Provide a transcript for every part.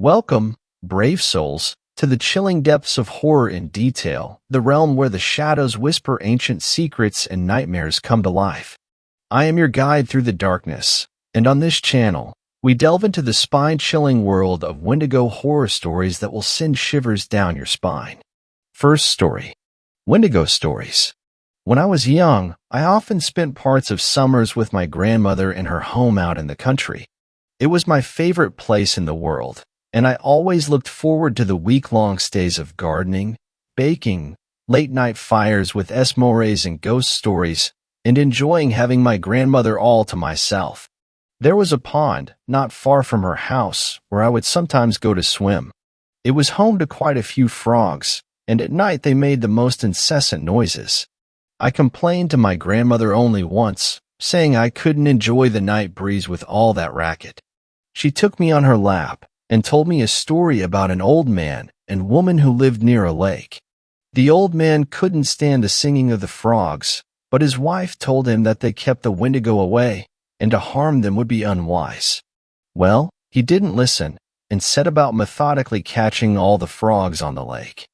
Welcome, brave souls, to the chilling depths of horror in detail, the realm where the shadows whisper ancient secrets and nightmares come to life. I am your guide through the darkness, and on this channel, we delve into the spine-chilling world of Wendigo horror stories that will send shivers down your spine. First story. Wendigo stories. When I was young, I often spent parts of summers with my grandmother in her home out in the country. It was my favorite place in the world, and I always looked forward to the week-long stays of gardening, baking, late-night fires with s'mores and ghost stories, and enjoying having my grandmother all to myself. There was a pond, not far from her house, where I would sometimes go to swim. It was home to quite a few frogs, and at night they made the most incessant noises. I complained to my grandmother only once, saying I couldn't enjoy the night breeze with all that racket. She took me on her lap and told me a story about an old man and woman who lived near a lake. The old man couldn't stand the singing of the frogs, but his wife told him that they kept the Wendigo away, and to harm them would be unwise. Well, he didn't listen, and set about methodically catching all the frogs on the lake.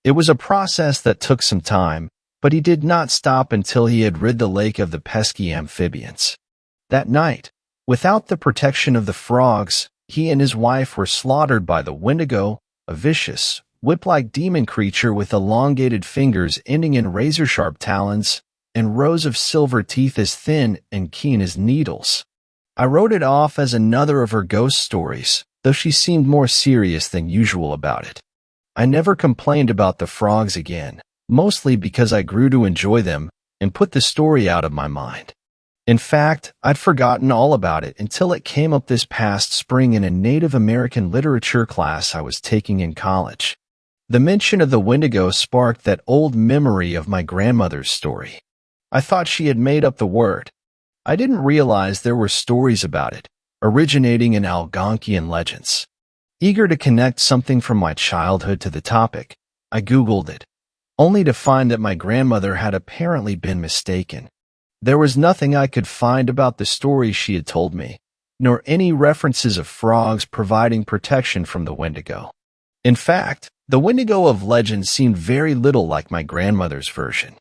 It was a process that took some time, but he did not stop until he had rid the lake of the pesky amphibians. That night, without the protection of the frogs, he and his wife were slaughtered by the Wendigo, a vicious, whip-like demon creature with elongated fingers ending in razor-sharp talons and rows of silver teeth as thin and keen as needles. I wrote it off as another of her ghost stories, though she seemed more serious than usual about it. I never complained about the frogs again, mostly because I grew to enjoy them and put the story out of my mind. In fact, I'd forgotten all about it until it came up this past spring in a Native American literature class I was taking in college. The mention of the Wendigo sparked that old memory of my grandmother's story. I thought she had made up the word. I didn't realize there were stories about it, originating in Algonquian legends. Eager to connect something from my childhood to the topic, I Googled it, only to find that my grandmother had apparently been mistaken. There was nothing I could find about the story she had told me, nor any references of frogs providing protection from the Wendigo. In fact, the Wendigo of legend seemed very little like my grandmother's version.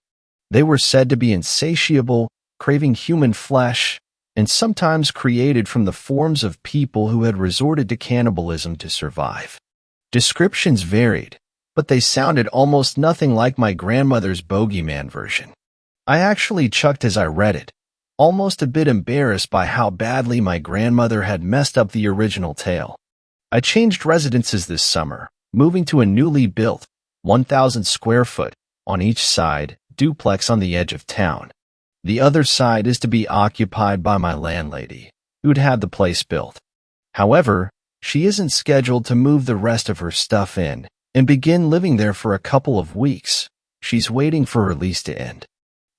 They were said to be insatiable, craving human flesh, and sometimes created from the forms of people who had resorted to cannibalism to survive. Descriptions varied, but they sounded almost nothing like my grandmother's bogeyman version. I actually chucked as I read it, almost a bit embarrassed by how badly my grandmother had messed up the original tale. I changed residences this summer, moving to a newly built, 1,000 square foot, on each side, duplex on the edge of town. The other side is to be occupied by my landlady, who'd had the place built. However, she isn't scheduled to move the rest of her stuff in and begin living there for a couple of weeks. She's waiting for her lease to end.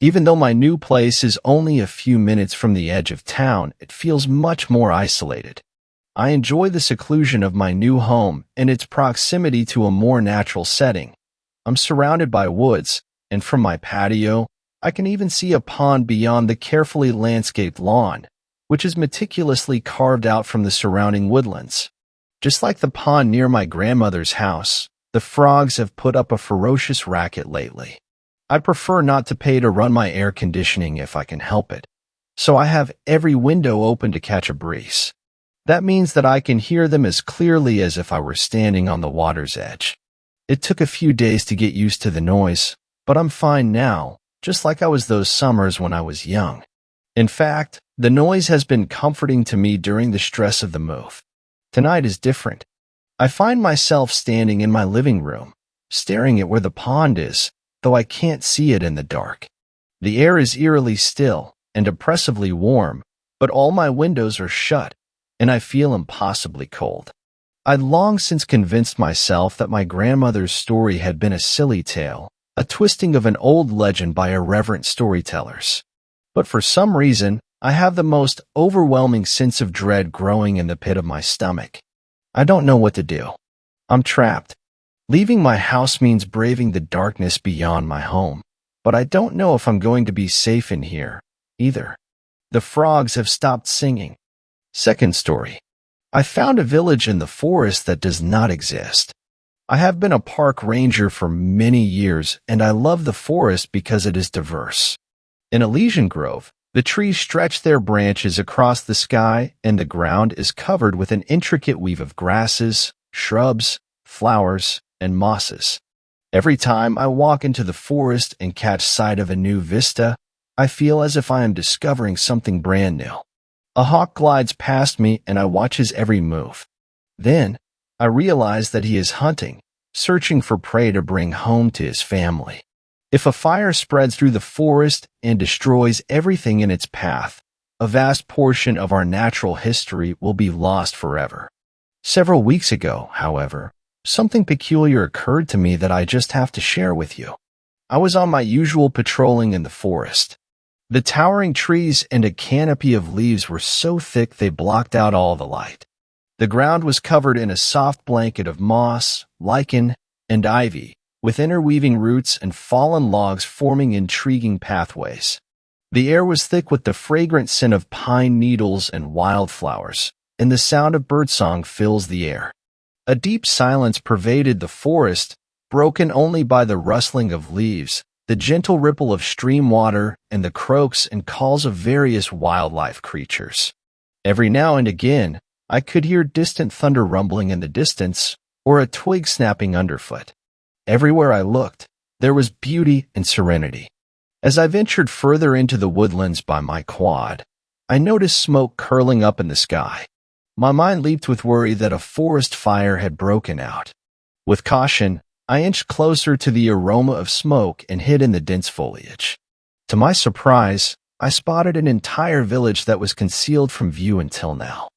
Even though my new place is only a few minutes from the edge of town, it feels much more isolated. I enjoy the seclusion of my new home and its proximity to a more natural setting. I'm surrounded by woods, and from my patio, I can even see a pond beyond the carefully landscaped lawn, which is meticulously carved out from the surrounding woodlands. Just like the pond near my grandmother's house, the frogs have put up a ferocious racket lately. I prefer not to pay to run my air conditioning if I can help it, so I have every window open to catch a breeze. That means that I can hear them as clearly as if I were standing on the water's edge. It took a few days to get used to the noise, but I'm fine now, just like I was those summers when I was young. In fact, the noise has been comforting to me during the stress of the move. Tonight is different. I find myself standing in my living room, staring at where the pond is, though I can't see it in the dark. The air is eerily still and oppressively warm, but all my windows are shut, and I feel impossibly cold. I'd long since convinced myself that my grandmother's story had been a silly tale, a twisting of an old legend by irreverent storytellers. But for some reason, I have the most overwhelming sense of dread growing in the pit of my stomach. I don't know what to do. I'm trapped. Leaving my house means braving the darkness beyond my home, but I don't know if I'm going to be safe in here, either. The frogs have stopped singing. Second story. I found a village in the forest that does not exist. I have been a park ranger for many years, and I love the forest because it is diverse. In Elysian Grove, the trees stretch their branches across the sky, and the ground is covered with an intricate weave of grasses, shrubs, flowers, and mosses. Every time I walk into the forest and catch sight of a new vista, I feel as if I am discovering something brand new. A hawk glides past me and I watch his every move. Then, I realize that he is hunting, searching for prey to bring home to his family. If a fire spreads through the forest and destroys everything in its path, a vast portion of our natural history will be lost forever. Several weeks ago, however, something peculiar occurred to me that I just have to share with you. I was on my usual patrolling in the forest. The towering trees and a canopy of leaves were so thick they blocked out all the light. The ground was covered in a soft blanket of moss, lichen, and ivy, with interweaving roots and fallen logs forming intriguing pathways. The air was thick with the fragrant scent of pine needles and wildflowers, and the sound of birdsong fills the air. A deep silence pervaded the forest, broken only by the rustling of leaves, the gentle ripple of stream water, and the croaks and calls of various wildlife creatures. Every now and again, I could hear distant thunder rumbling in the distance, or a twig snapping underfoot. Everywhere I looked, there was beauty and serenity. As I ventured further into the woodlands by my quad, I noticed smoke curling up in the sky. My mind leaped with worry that a forest fire had broken out. With caution, I inched closer to the aroma of smoke and hid in the dense foliage. To my surprise, I spotted an entire village that was concealed from view until now.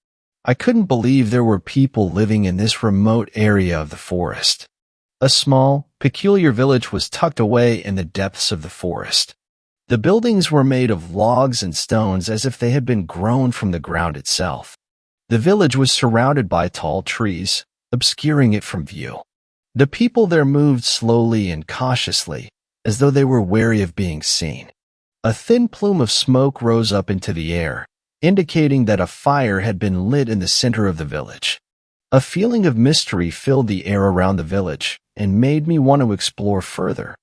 I couldn't believe there were people living in this remote area of the forest. A small, peculiar village was tucked away in the depths of the forest. The buildings were made of logs and stones as if they had been grown from the ground itself. The village was surrounded by tall trees, obscuring it from view. The people there moved slowly and cautiously, as though they were wary of being seen. A thin plume of smoke rose up into the air, indicating that a fire had been lit in the center of the village. A feeling of mystery filled the air around the village and made me want to explore further.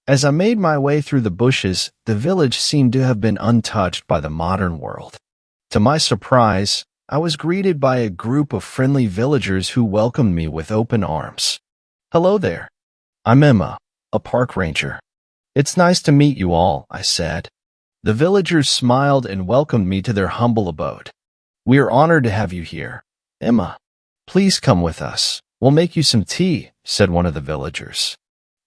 As I made my way through the bushes, the village seemed to have been untouched by the modern world. To my surprise, I was greeted by a group of friendly villagers who welcomed me with open arms. "Hello there. I'm Emma, a park ranger. It's nice to meet you all," I said. The villagers smiled and welcomed me to their humble abode. "We are honored to have you here, Emma. Please come with us. We'll make you some tea," said one of the villagers.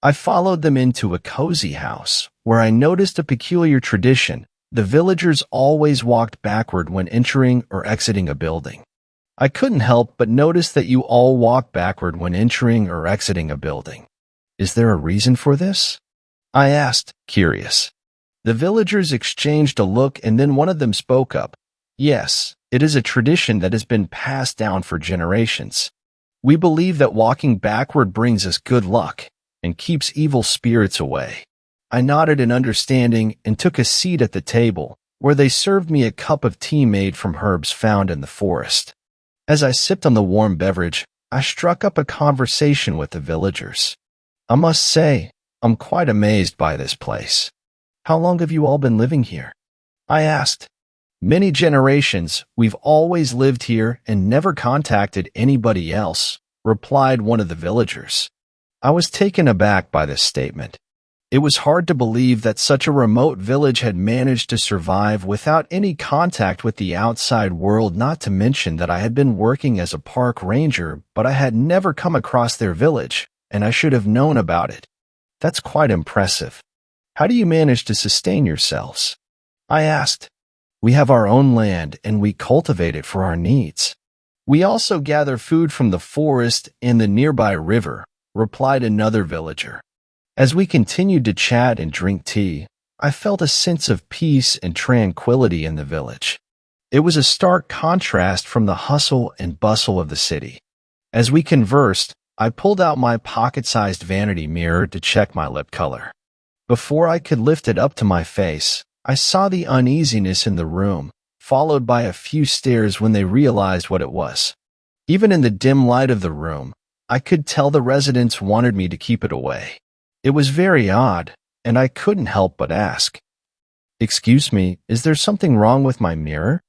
I followed them into a cozy house, where I noticed a peculiar tradition. The villagers always walked backward when entering or exiting a building. I couldn't help but notice that you all walk backward when entering or exiting a building. "Is there a reason for this?" I asked, curious. The villagers exchanged a look and then one of them spoke up. "Yes, it is a tradition that has been passed down for generations. We believe that walking backward brings us good luck and keeps evil spirits away." I nodded in understanding and took a seat at the table, where they served me a cup of tea made from herbs found in the forest. As I sipped on the warm beverage, I struck up a conversation with the villagers. "I must say, I'm quite amazed by this place. How long have you all been living here?" I asked. "Many generations. We've always lived here and never contacted anybody else," replied one of the villagers. I was taken aback by this statement. It was hard to believe that such a remote village had managed to survive without any contact with the outside world, not to mention that I had been working as a park ranger, but I had never come across their village, and I should have known about it. That's quite impressive. How do you manage to sustain yourselves?" I asked. "We have our own land and we cultivate it for our needs. We also gather food from the forest and the nearby river," replied another villager. As we continued to chat and drink tea, I felt a sense of peace and tranquility in the village. It was a stark contrast from the hustle and bustle of the city. As we conversed, I pulled out my pocket-sized vanity mirror to check my lip color. Before I could lift it up to my face, I saw the uneasiness in the room, followed by a few stares when they realized what it was. Even in the dim light of the room, I could tell the residents wanted me to keep it away. It was very odd, and I couldn't help but ask, "Excuse me, is there something wrong with my mirror?"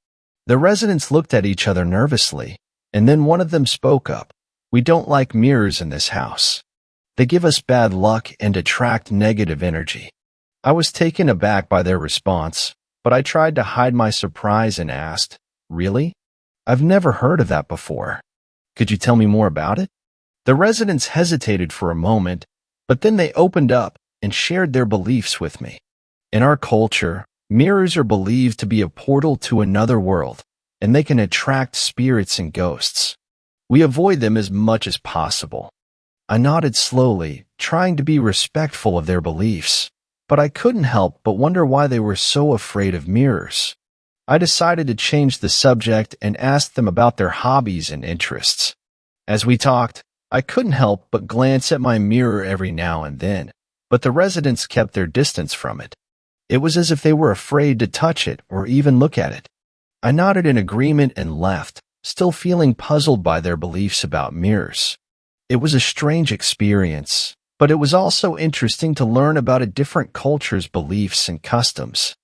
The residents looked at each other nervously, and then one of them spoke up. "We don't like mirrors in this house. They give us bad luck and attract negative energy." I was taken aback by their response, but I tried to hide my surprise and asked, "Really? I've never heard of that before. Could you tell me more about it?" The residents hesitated for a moment, but then they opened up and shared their beliefs with me. In our culture, mirrors are believed to be a portal to another world, and they can attract spirits and ghosts. We avoid them as much as possible. I nodded slowly, trying to be respectful of their beliefs, but I couldn't help but wonder why they were so afraid of mirrors. I decided to change the subject and ask them about their hobbies and interests. As we talked, I couldn't help but glance at my mirror every now and then, but the residents kept their distance from it. It was as if they were afraid to touch it or even look at it. I nodded in agreement and left, still feeling puzzled by their beliefs about mirrors. It was a strange experience, but it was also interesting to learn about a different culture's beliefs and customs.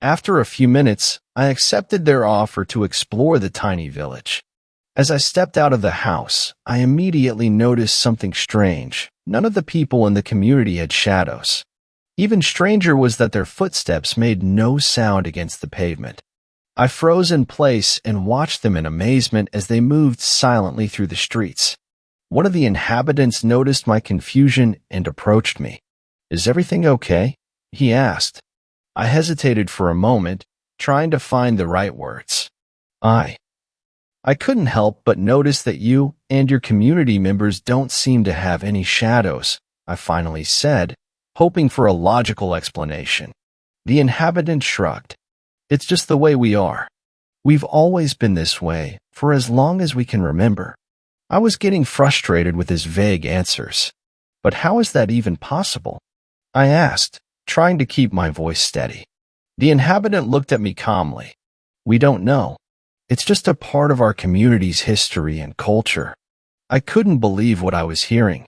After a few minutes, I accepted their offer to explore the tiny village. As I stepped out of the house, I immediately noticed something strange. None of the people in the community had shadows. Even stranger was that their footsteps made no sound against the pavement. I froze in place and watched them in amazement as they moved silently through the streets. One of the inhabitants noticed my confusion and approached me. "Is everything okay?" he asked. I hesitated for a moment, trying to find the right words. I couldn't help but notice that you and your community members don't seem to have any shadows, I finally said, hoping for a logical explanation. The inhabitant shrugged. "It's just the way we are. We've always been this way, for as long as we can remember." I was getting frustrated with his vague answers. "But how is that even possible?" I asked, trying to keep my voice steady. The inhabitant looked at me calmly. "We don't know. It's just a part of our community's history and culture." I couldn't believe what I was hearing.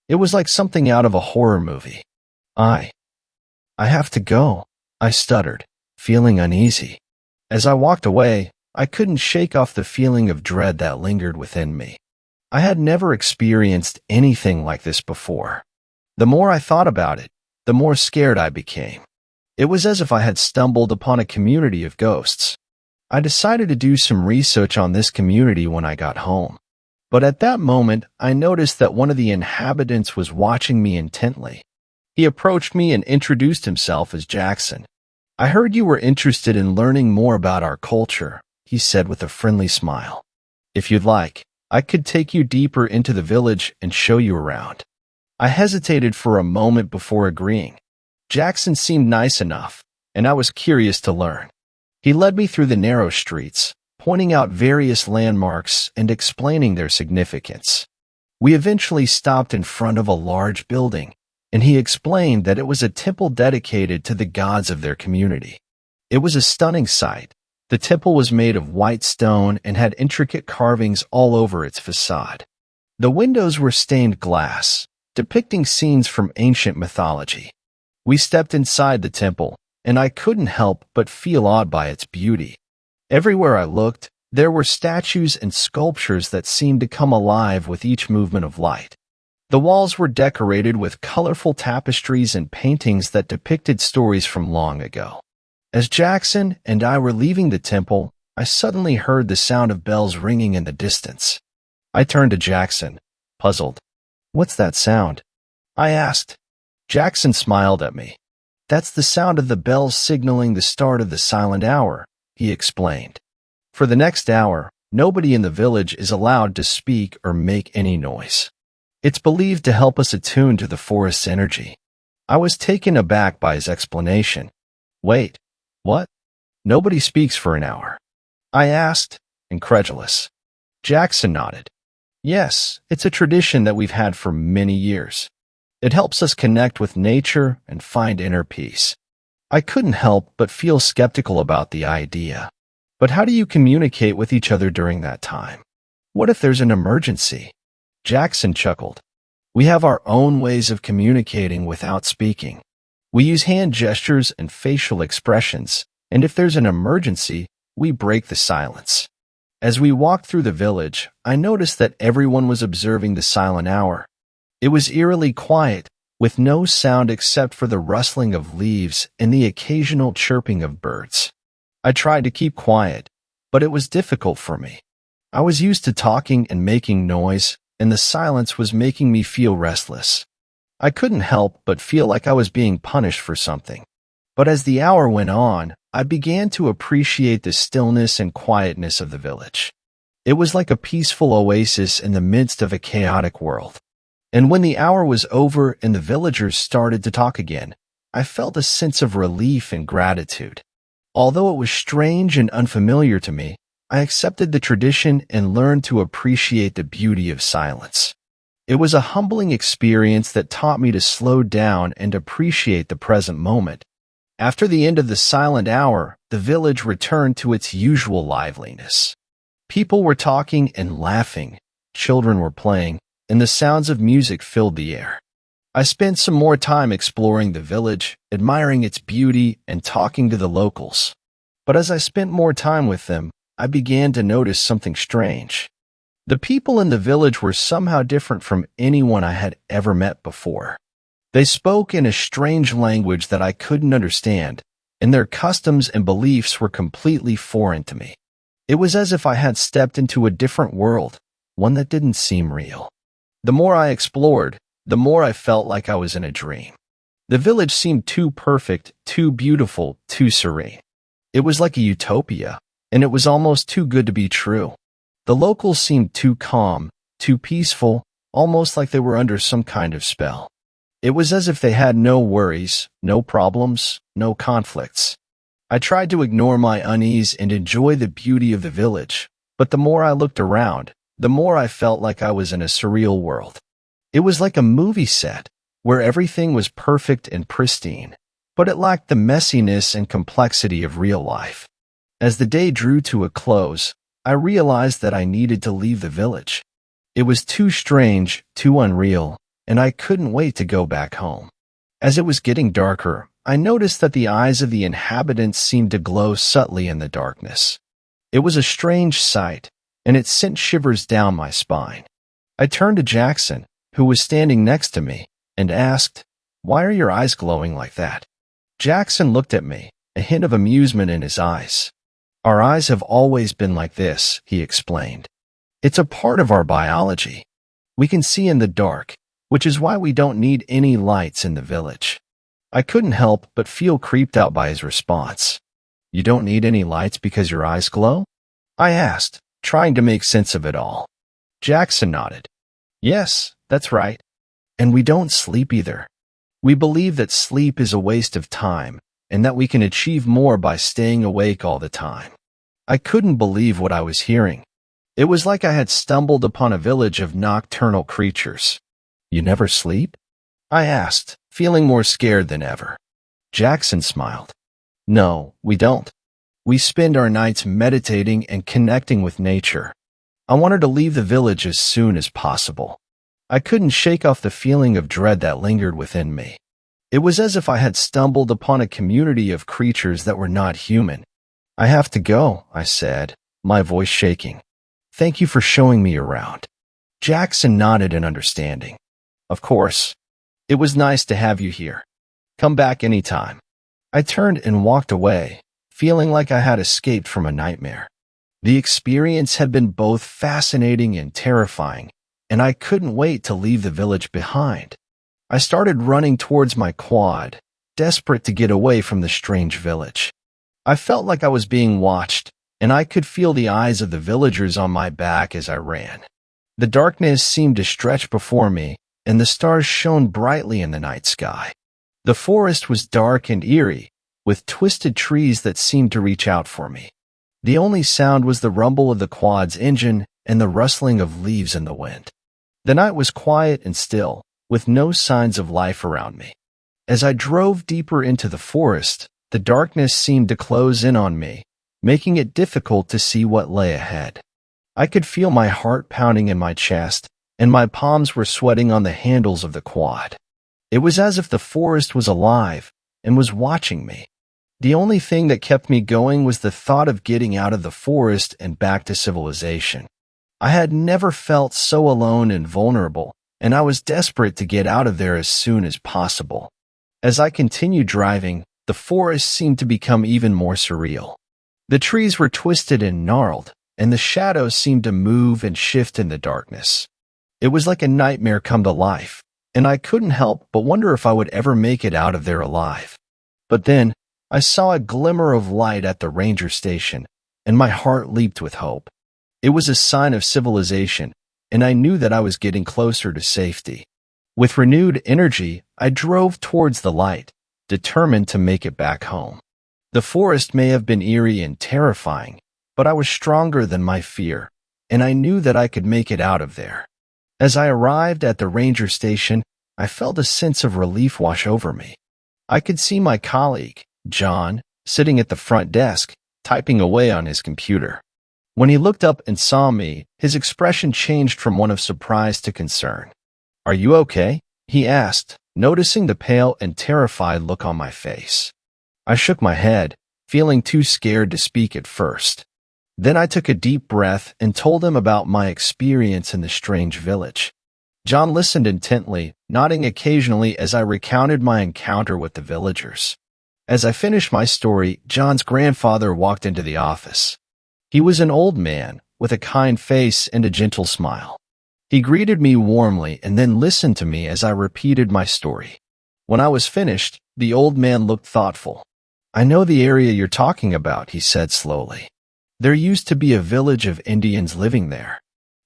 It was like something out of a horror movie. I have to go," I stuttered, feeling uneasy. As I walked away, I couldn't shake off the feeling of dread that lingered within me. I had never experienced anything like this before. The more I thought about it, the more scared I became. It was as if I had stumbled upon a community of ghosts. I decided to do some research on this community when I got home. But at that moment, I noticed that one of the inhabitants was watching me intently. He approached me and introduced himself as Jackson. "I heard you were interested in learning more about our culture," he said with a friendly smile. "If you'd like, I could take you deeper into the village and show you around." I hesitated for a moment before agreeing. Jackson seemed nice enough, and I was curious to learn. He led me through the narrow streets, pointing out various landmarks and explaining their significance. We eventually stopped in front of a large building, and he explained that it was a temple dedicated to the gods of their community. It was a stunning sight. The temple was made of white stone and had intricate carvings all over its facade. The windows were stained glass, depicting scenes from ancient mythology. We stepped inside the temple, and I couldn't help but feel awed by its beauty. Everywhere I looked, there were statues and sculptures that seemed to come alive with each movement of light. The walls were decorated with colorful tapestries and paintings that depicted stories from long ago. As Jackson and I were leaving the temple, I suddenly heard the sound of bells ringing in the distance. I turned to Jackson, puzzled. "What's that sound?" I asked. Jackson smiled at me. "That's the sound of the bells signaling the start of the silent hour," he explained. "For the next hour, nobody in the village is allowed to speak or make any noise. It's believed to help us attune to the forest's energy." I was taken aback by his explanation. "Wait, what? Nobody speaks for an hour?" I asked, incredulous. Jackson nodded. "Yes, it's a tradition that we've had for many years. It helps us connect with nature and find inner peace." I couldn't help but feel skeptical about the idea. But how do you communicate with each other during that time? What if there's an emergency? Jackson chuckled. We have our own ways of communicating without speaking. We use hand gestures and facial expressions, and if there's an emergency, we break the silence. As we walked through the village, I noticed that everyone was observing the silent hour. It was eerily quiet, with no sound except for the rustling of leaves and the occasional chirping of birds. I tried to keep quiet, but it was difficult for me. I was used to talking and making noise, and the silence was making me feel restless. I couldn't help but feel like I was being punished for something. But as the hour went on, I began to appreciate the stillness and quietness of the village. It was like a peaceful oasis in the midst of a chaotic world. And when the hour was over and the villagers started to talk again, I felt a sense of relief and gratitude. Although it was strange and unfamiliar to me, I accepted the tradition and learned to appreciate the beauty of silence. It was a humbling experience that taught me to slow down and appreciate the present moment. After the end of the silent hour, the village returned to its usual liveliness. People were talking and laughing, children were playing, and the sounds of music filled the air. I spent some more time exploring the village, admiring its beauty, and talking to the locals. But as I spent more time with them, I began to notice something strange. The people in the village were somehow different from anyone I had ever met before. They spoke in a strange language that I couldn't understand, and their customs and beliefs were completely foreign to me. It was as if I had stepped into a different world, one that didn't seem real. The more I explored, the more I felt like I was in a dream. The village seemed too perfect, too beautiful, too serene. It was like a utopia, and it was almost too good to be true. The locals seemed too calm, too peaceful, almost like they were under some kind of spell. It was as if they had no worries, no problems, no conflicts. I tried to ignore my unease and enjoy the beauty of the village, but the more I looked around, the more I felt like I was in a surreal world. It was like a movie set, where everything was perfect and pristine, but it lacked the messiness and complexity of real life. As the day drew to a close, I realized that I needed to leave the village. It was too strange, too unreal, and I couldn't wait to go back home. As it was getting darker, I noticed that the eyes of the inhabitants seemed to glow subtly in the darkness. It was a strange sight, and it sent shivers down my spine. I turned to Jackson, who was standing next to me, and asked, "Why are your eyes glowing like that?" Jackson looked at me, a hint of amusement in his eyes. "Our eyes have always been like this," he explained. "It's a part of our biology. We can see in the dark, which is why we don't need any lights in the village." I couldn't help but feel creeped out by his response. "You don't need any lights because your eyes glow?" I asked, trying to make sense of it all. Jackson nodded. "Yes, that's right. And we don't sleep either. We believe that sleep is a waste of time and that we can achieve more by staying awake all the time." I couldn't believe what I was hearing. It was like I had stumbled upon a village of nocturnal creatures. "You never sleep?" I asked, feeling more scared than ever. Jackson smiled. "No, we don't. We spend our nights meditating and connecting with nature. I wanted to leave the village as soon as possible. I couldn't shake off the feeling of dread that lingered within me. It was as if I had stumbled upon a community of creatures that were not human. "I have to go," I said, my voice shaking. "Thank you for showing me around." Jackson nodded in understanding. "Of course. It was nice to have you here. Come back anytime." I turned and walked away, feeling like I had escaped from a nightmare. The experience had been both fascinating and terrifying, and I couldn't wait to leave the village behind. I started running towards my quad, desperate to get away from the strange village. I felt like I was being watched, and I could feel the eyes of the villagers on my back as I ran. The darkness seemed to stretch before me, and the stars shone brightly in the night sky. The forest was dark and eerie, with twisted trees that seemed to reach out for me. The only sound was the rumble of the quad's engine and the rustling of leaves in the wind. The night was quiet and still, with no signs of life around me. As I drove deeper into the forest, the darkness seemed to close in on me, making it difficult to see what lay ahead. I could feel my heart pounding in my chest, and my palms were sweating on the handles of the quad. It was as if the forest was alive and was watching me. The only thing that kept me going was the thought of getting out of the forest and back to civilization. I had never felt so alone and vulnerable, and I was desperate to get out of there as soon as possible. As I continued driving, the forest seemed to become even more surreal. The trees were twisted and gnarled, and the shadows seemed to move and shift in the darkness. It was like a nightmare come to life, and I couldn't help but wonder if I would ever make it out of there alive. But then, I saw a glimmer of light at the ranger station, and my heart leaped with hope. It was a sign of civilization, and I knew that I was getting closer to safety. With renewed energy, I drove towards the light, determined to make it back home. The forest may have been eerie and terrifying, but I was stronger than my fear, and I knew that I could make it out of there. As I arrived at the ranger station, I felt a sense of relief wash over me. I could see my colleague, John, sitting at the front desk, typing away on his computer. When he looked up and saw me, his expression changed from one of surprise to concern. "Are you okay?" he asked, noticing the pale and terrified look on my face. I shook my head, feeling too scared to speak at first. Then I took a deep breath and told him about my experience in the strange village. John listened intently, nodding occasionally as I recounted my encounter with the villagers. As I finished my story, John's grandfather walked into the office. He was an old man, with a kind face and a gentle smile. He greeted me warmly and then listened to me as I repeated my story. When I was finished, the old man looked thoughtful. "I know the area you're talking about," he said slowly. "There used to be a village of Indians living there.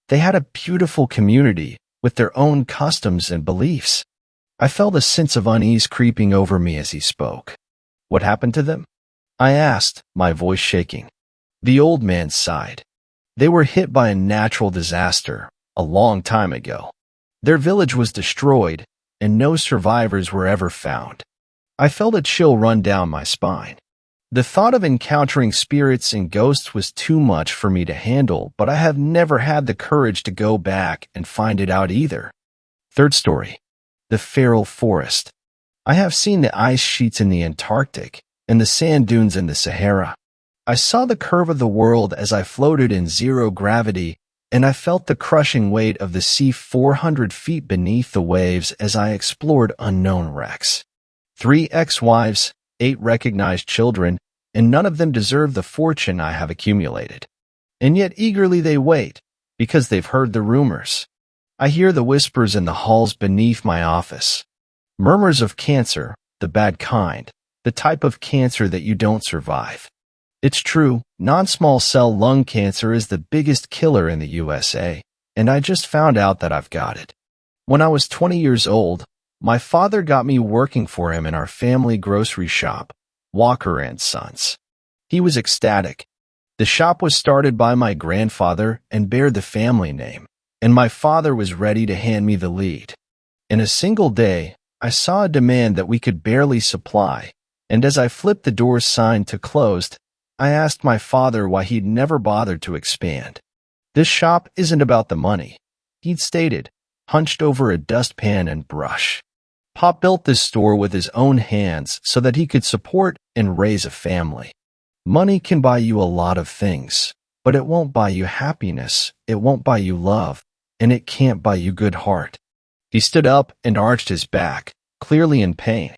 They had a beautiful community with their own customs and beliefs." I felt a sense of unease creeping over me as he spoke. "What happened to them?" I asked, my voice shaking. The old man sighed. "They were hit by a natural disaster a long time ago. Their village was destroyed, and no survivors were ever found." I felt a chill run down my spine. The thought of encountering spirits and ghosts was too much for me to handle, but I have never had the courage to go back and find it out either. Third story. The feral forest. I have seen the ice sheets in the Antarctic and the sand dunes in the Sahara. I saw the curve of the world as I floated in zero gravity, and I felt the crushing weight of the sea 400 feet beneath the waves as I explored unknown wrecks. 3 ex-wives, 8 recognized children, and none of them deserve the fortune I have accumulated. And yet eagerly they wait, because they've heard the rumors. I hear the whispers in the halls beneath my office. Murmurs of cancer, the bad kind, the type of cancer that you don't survive. It's true, non-small cell lung cancer is the biggest killer in the USA, and I just found out that I've got it. When I was 20 years old, my father got me working for him in our family grocery shop, Walker & Sons. He was ecstatic. The shop was started by my grandfather and bared the family name, and my father was ready to hand me the lead. In a single day, I saw a demand that we could barely supply, and as I flipped the door's sign to closed, I asked my father why he'd never bothered to expand. "This shop isn't about the money," he'd stated, hunched over a dustpan and brush. Pop built this store with his own hands so that he could support and raise a family. Money can buy you a lot of things, but it won't buy you happiness, it won't buy you love, and it can't buy you good heart. He stood up and arched his back, clearly in pain.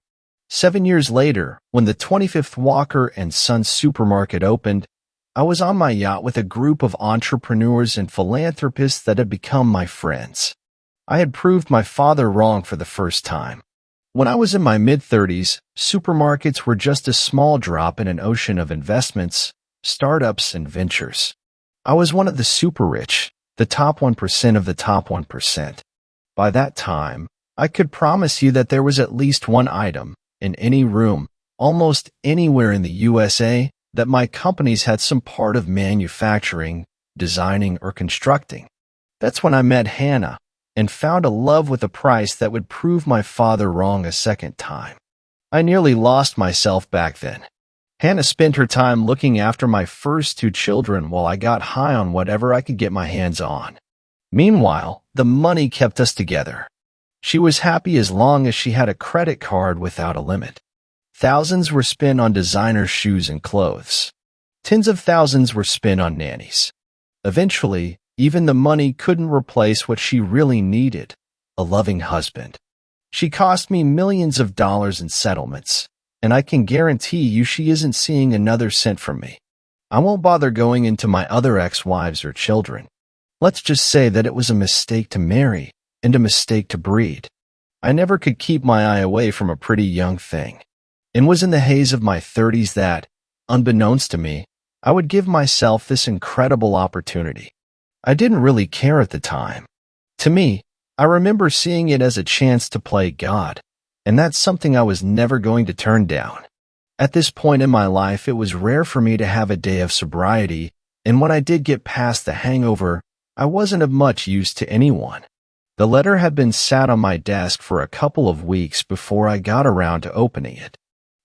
7 years later, when the 25th Walker & Sons supermarket opened, I was on my yacht with a group of entrepreneurs and philanthropists that had become my friends. I had proved my father wrong for the first time. When I was in my mid-30s, supermarkets were just a small drop in an ocean of investments, startups, and ventures. I was one of the super rich, the top 1% of the top 1%. By that time, I could promise you that there was at least one item, in any room, almost anywhere in the USA, that my companies had some part of manufacturing, designing, or constructing. That's when I met Hannah and found a love with a price that would prove my father wrong a second time. I nearly lost myself back then. Hannah spent her time looking after my first two children while I got high on whatever I could get my hands on. Meanwhile, the money kept us together. She was happy as long as she had a credit card without a limit. Thousands were spent on designer shoes and clothes. Tens of thousands were spent on nannies. Eventually, even the money couldn't replace what she really needed, a loving husband. She cost me millions of dollars in settlements, and I can guarantee you she isn't seeing another cent from me. I won't bother going into my other ex-wives or children. Let's just say that it was a mistake to marry and a mistake to breed. I never could keep my eye away from a pretty young thing. It was in the haze of my 30s that, unbeknownst to me, I would give myself this incredible opportunity. I didn't really care at the time. To me, I remember seeing it as a chance to play God, and that's something I was never going to turn down. At this point in my life, it was rare for me to have a day of sobriety, and when I did get past the hangover, I wasn't of much use to anyone. The letter had been sat on my desk for a couple of weeks before I got around to opening it.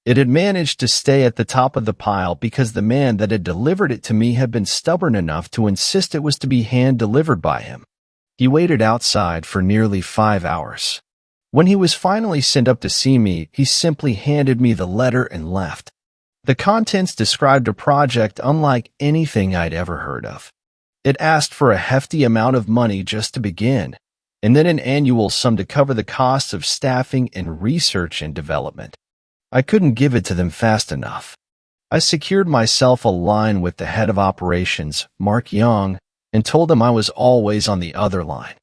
It had managed to stay at the top of the pile because the man that had delivered it to me had been stubborn enough to insist it was to be hand-delivered by him. He waited outside for nearly 5 hours. When he was finally sent up to see me, he simply handed me the letter and left. The contents described a project unlike anything I'd ever heard of. It asked for a hefty amount of money just to begin, and then an annual sum to cover the costs of staffing and research and development. I couldn't give it to them fast enough. I secured myself a line with the head of operations, Mark Young, and told him I was always on the other line.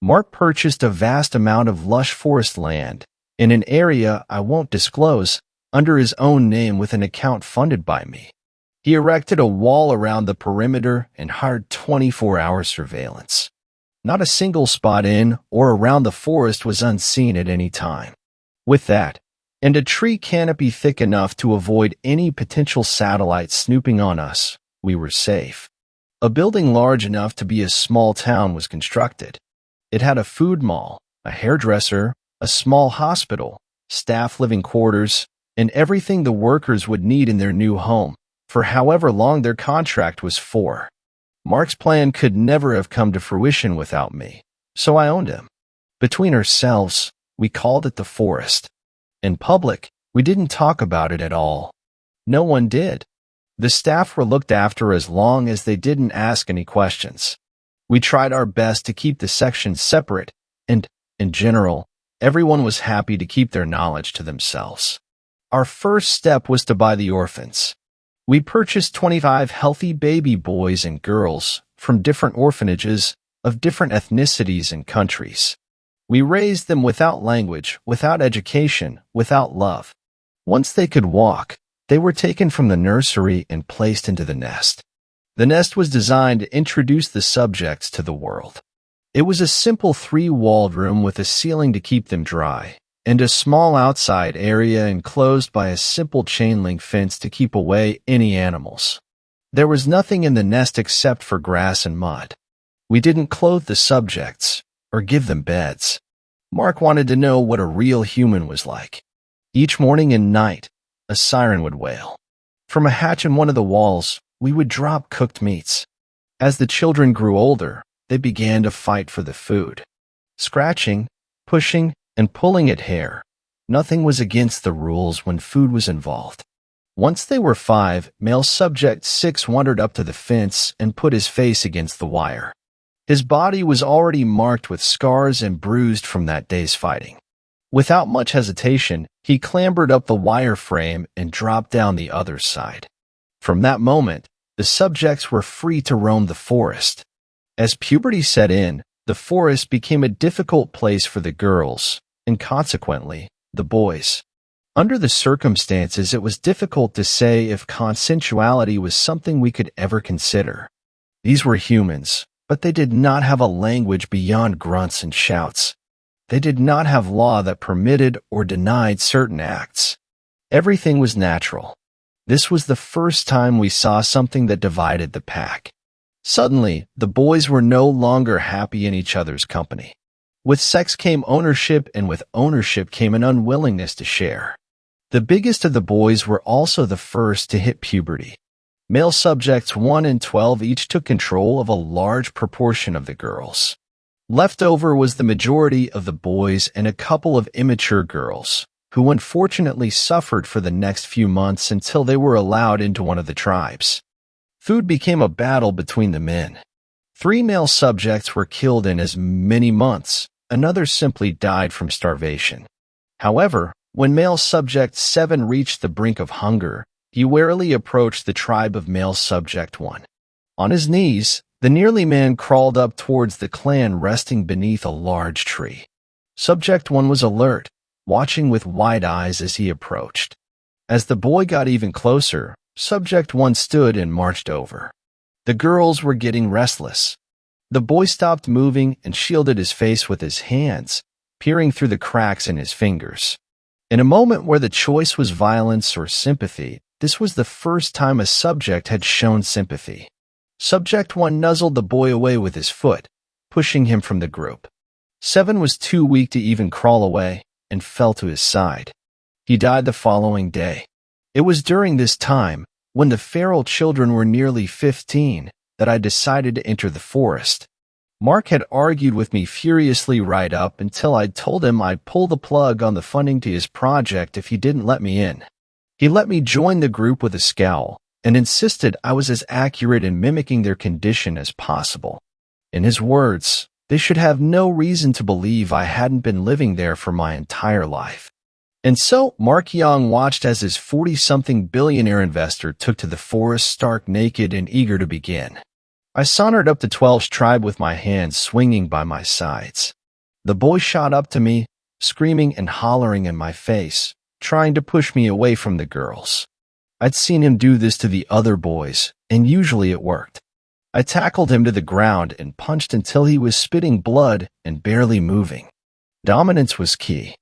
Mark purchased a vast amount of lush forest land in an area I won't disclose under his own name with an account funded by me. He erected a wall around the perimeter and hired 24-hour surveillance. Not a single spot in or around the forest was unseen at any time. With that, and a tree canopy thick enough to avoid any potential satellites snooping on us, we were safe. A building large enough to be a small town was constructed. It had a food mall, a hairdresser, a small hospital, staff living quarters, and everything the workers would need in their new home, for however long their contract was for. Mark's plan could never have come to fruition without me, so I owned him. Between ourselves, we called it the forest. In public, we didn't talk about it at all. No one did. The staff were looked after as long as they didn't ask any questions. We tried our best to keep the sections separate, and, in general, everyone was happy to keep their knowledge to themselves. Our first step was to buy the orphans. We purchased 25 healthy baby boys and girls from different orphanages of different ethnicities and countries. We raised them without language, without education, without love. Once they could walk, they were taken from the nursery and placed into the nest. The nest was designed to introduce the subjects to the world. It was a simple 3-walled room with a ceiling to keep them dry, and a small outside area enclosed by a simple chain-link fence to keep away any animals. There was nothing in the nest except for grass and mud. We didn't clothe the subjects or give them beds. Mark wanted to know what a real human was like. Each morning and night, a siren would wail. From a hatch in one of the walls, we would drop cooked meats. As the children grew older, they began to fight for the food. Scratching, pushing, and pulling at hair. Nothing was against the rules when food was involved. Once they were 5, male subject 6 wandered up to the fence and put his face against the wire. His body was already marked with scars and bruised from that day's fighting. Without much hesitation, he clambered up the wire frame and dropped down the other side. From that moment, the subjects were free to roam the forest. As puberty set in, the forest became a difficult place for the girls, and consequently, the boys. Under the circumstances, it was difficult to say if consensuality was something we could ever consider. These were humans, but they did not have a language beyond grunts and shouts. They did not have law that permitted or denied certain acts. Everything was natural. This was the first time we saw something that divided the pack. Suddenly, the boys were no longer happy in each other's company. With sex came ownership, and with ownership came an unwillingness to share. The biggest of the boys were also the first to hit puberty. Male subjects 1 and 12 each took control of a large proportion of the girls. Left over was the majority of the boys and a couple of immature girls, who unfortunately suffered for the next few months until they were allowed into one of the tribes. Food became a battle between the men. 3 male subjects were killed in as many months. Another simply died from starvation. However, when male subject 7 reached the brink of hunger, he warily approached the tribe of male subject 1. On his knees, the nearly man crawled up towards the clan resting beneath a large tree. Subject 1 was alert, watching with wide eyes as he approached. As the boy got even closer, Subject 1 stood and marched over. The girls were getting restless. The boy stopped moving and shielded his face with his hands, peering through the cracks in his fingers. In a moment where the choice was violence or sympathy, this was the first time a subject had shown sympathy. Subject 1 nuzzled the boy away with his foot, pushing him from the group. 7 was too weak to even crawl away and fell to his side. He died the following day. It was during this time, when the feral children were nearly 15, that I decided to enter the forest. Mark had argued with me furiously right up until I'd told him I'd pull the plug on the funding to his project if he didn't let me in. He let me join the group with a scowl and insisted I was as accurate in mimicking their condition as possible. In his words, they should have no reason to believe I hadn't been living there for my entire life. And so, Mark Young watched as his 40-something billionaire investor took to the forest stark naked and eager to begin. I sauntered up to 12's tribe with my hands swinging by my sides. The boy shot up to me, screaming and hollering in my face, trying to push me away from the girls. I'd seen him do this to the other boys, and usually it worked. I tackled him to the ground and punched until he was spitting blood and barely moving. Dominance was key.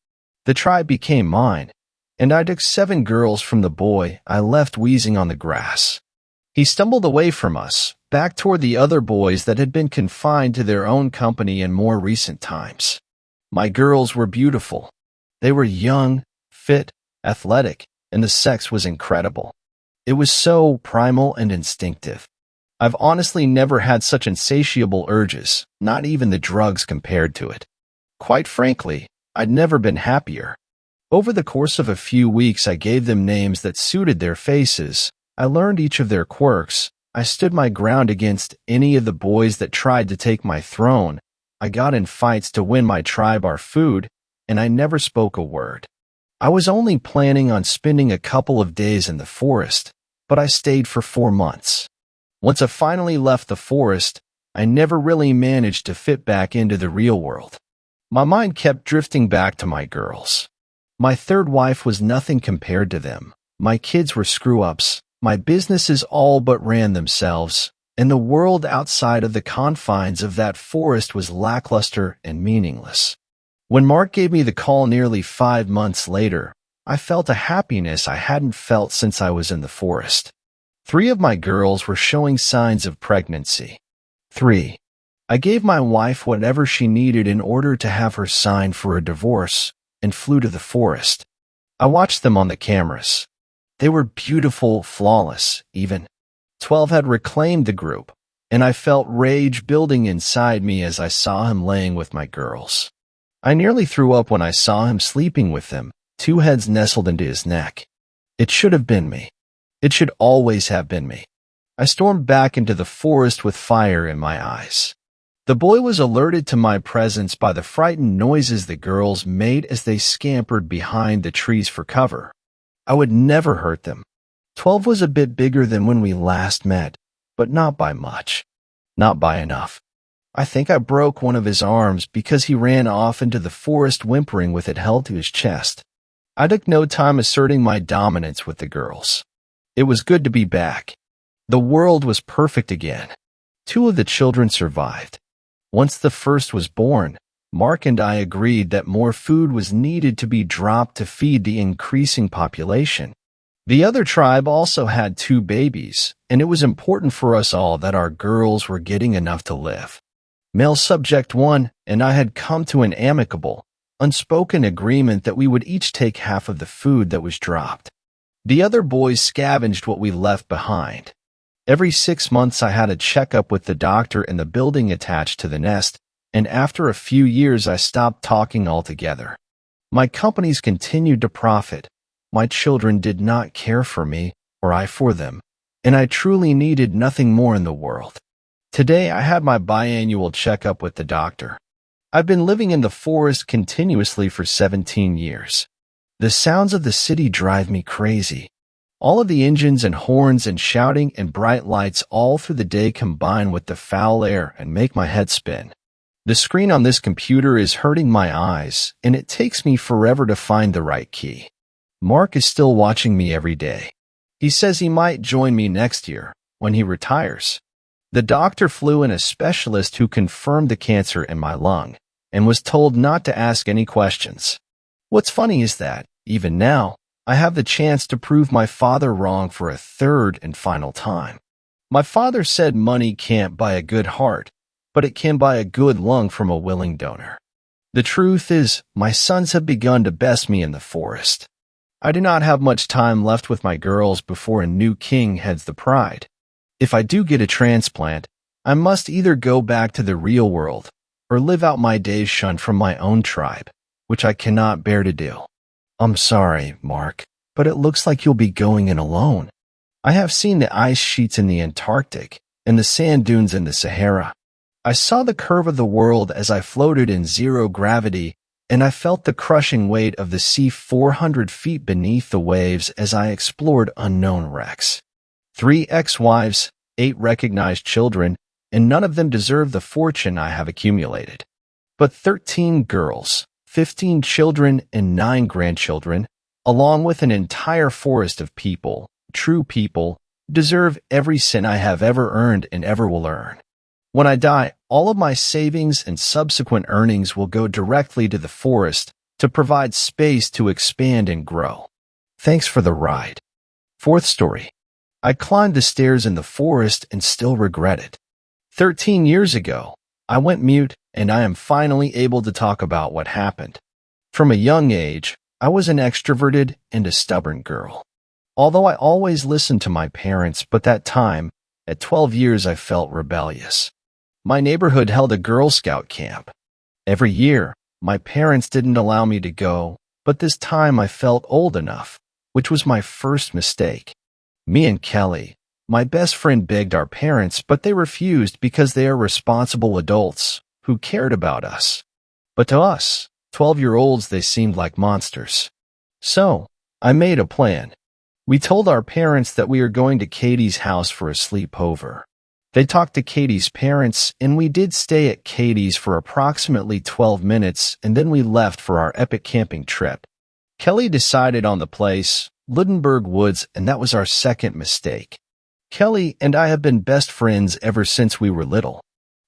The tribe became mine, and I took 7 girls from the boy I left wheezing on the grass. He stumbled away from us, back toward the other boys that had been confined to their own company in more recent times. My girls were beautiful. They were young, fit, athletic, and the sex was incredible. It was so primal and instinctive. I've honestly never had such insatiable urges, not even the drugs compared to it. Quite frankly, I'd never been happier. Over the course of a few weeks, I gave them names that suited their faces. I learned each of their quirks. I stood my ground against any of the boys that tried to take my throne. I got in fights to win my tribe our food, and I never spoke a word. I was only planning on spending a couple of days in the forest, but I stayed for 4 months. Once I finally left the forest, I never really managed to fit back into the real world. My mind kept drifting back to my girls. My third wife was nothing compared to them. My kids were screw-ups. My businesses all but ran themselves, and the world outside of the confines of that forest was lackluster and meaningless. When Mark gave me the call nearly 5 months later, I felt a happiness I hadn't felt since I was in the forest. 3 of my girls were showing signs of pregnancy. 3. I gave my wife whatever she needed in order to have her sign for a divorce and flew to the forest. I watched them on the cameras. They were beautiful, flawless, even. 12 had reclaimed the group, and I felt rage building inside me as I saw him laying with my girls. I nearly threw up when I saw him sleeping with them, 2 heads nestled into his neck. It should have been me. It should always have been me. I stormed back into the forest with fire in my eyes. The boy was alerted to my presence by the frightened noises the girls made as they scampered behind the trees for cover. I would never hurt them. 12 was a bit bigger than when we last met, but not by much. Not by enough. I think I broke one of his arms because he ran off into the forest whimpering with it held to his chest. I took no time asserting my dominance with the girls. It was good to be back. The world was perfect again. 2 of the children survived. Once the first was born, Mark and I agreed that more food was needed to be dropped to feed the increasing population. The other tribe also had 2 babies, and it was important for us all that our girls were getting enough to live. Male subject 1 and I had come to an amicable, unspoken agreement that we would each take half of the food that was dropped. The other boys scavenged what we left behind. Every 6 months I had a checkup with the doctor in the building attached to the nest, and after a few years I stopped talking altogether. My companies continued to profit. My children did not care for me, or I for them, and I truly needed nothing more in the world. Today I had my biannual checkup with the doctor. I've been living in the forest continuously for 17 years. The sounds of the city drive me crazy. All of the engines and horns and shouting and bright lights all through the day combine with the foul air and make my head spin. The screen on this computer is hurting my eyes, and it takes me forever to find the right key. Mark is still watching me every day. He says he might join me next year, when he retires. The doctor flew in a specialist who confirmed the cancer in my lung, and was told not to ask any questions. What's funny is that, even now, I have the chance to prove my father wrong for a third and final time. My father said money can't buy a good heart, but it can buy a good lung from a willing donor. The truth is, my sons have begun to best me in the forest. I do not have much time left with my girls before a new king heads the pride. If I do get a transplant, I must either go back to the real world or live out my days shunned from my own tribe, which I cannot bear to do. I'm sorry, Mark, but it looks like you'll be going in alone. I have seen the ice sheets in the Antarctic and the sand dunes in the Sahara. I saw the curve of the world as I floated in zero gravity, and I felt the crushing weight of the sea 400 feet beneath the waves as I explored unknown wrecks. 3 ex-wives, 8 recognized children, and none of them deserve the fortune I have accumulated. But 13 girls, 15 children, and 9 grandchildren, along with an entire forest of people, true people, deserve every cent I have ever earned and ever will earn. When I die, all of my savings and subsequent earnings will go directly to the forest to provide space to expand and grow. Thanks for the ride. 4th story. I climbed the stairs in the forest and still regret it. 13 years ago, I went mute, and I am finally able to talk about what happened. From a young age, I was an extroverted and a stubborn girl. Although I always listened to my parents, but that time, at 12 years, I felt rebellious. My neighborhood held a Girl Scout camp. Every year, my parents didn't allow me to go, but this time I felt old enough, which was my first mistake. Me and Kelly, my best friend, begged our parents, but they refused because they are responsible adults who cared about us. But to us, 12-year-olds, they seemed like monsters. So, I made a plan. We told our parents that we are going to Katie's house for a sleepover. They talked to Katie's parents, and we did stay at Katie's for approximately 12 minutes, and then we left for our epic camping trip. Kelly decided on the place, Lundenburg Woods, and that was our second mistake. Kelly and I have been best friends ever since we were little.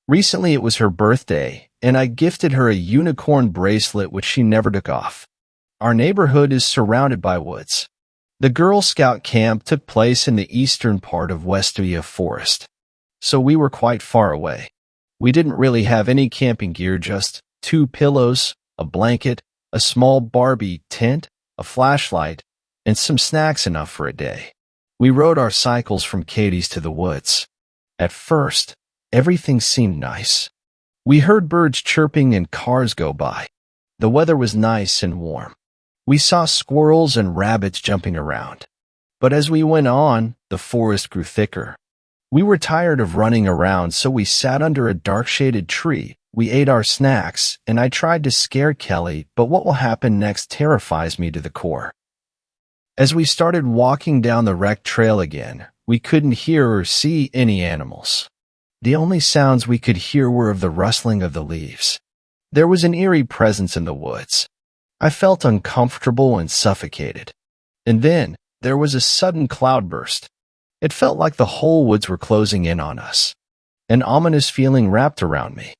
Recently it was her birthday, and I gifted her a unicorn bracelet which she never took off. Our neighborhood is surrounded by woods. The Girl Scout camp took place in the eastern part of Westvia Forest, so we were quite far away. We didn't really have any camping gear, just 2 pillows, a blanket, a small Barbie tent, a flashlight, and some snacks enough for a day. We rode our cycles from Katie's to the woods. At first, everything seemed nice. We heard birds chirping and cars go by. The weather was nice and warm. We saw squirrels and rabbits jumping around. But as we went on, the forest grew thicker. We were tired of running around, so we sat under a dark-shaded tree. We ate our snacks, and I tried to scare Kelly, but what will happen next terrifies me to the core. As we started walking down the wrecked trail again, we couldn't hear or see any animals. The only sounds we could hear were of the rustling of the leaves. There was an eerie presence in the woods. I felt uncomfortable and suffocated. And then there was a sudden cloudburst. It felt like the whole woods were closing in on us. An ominous feeling wrapped around me.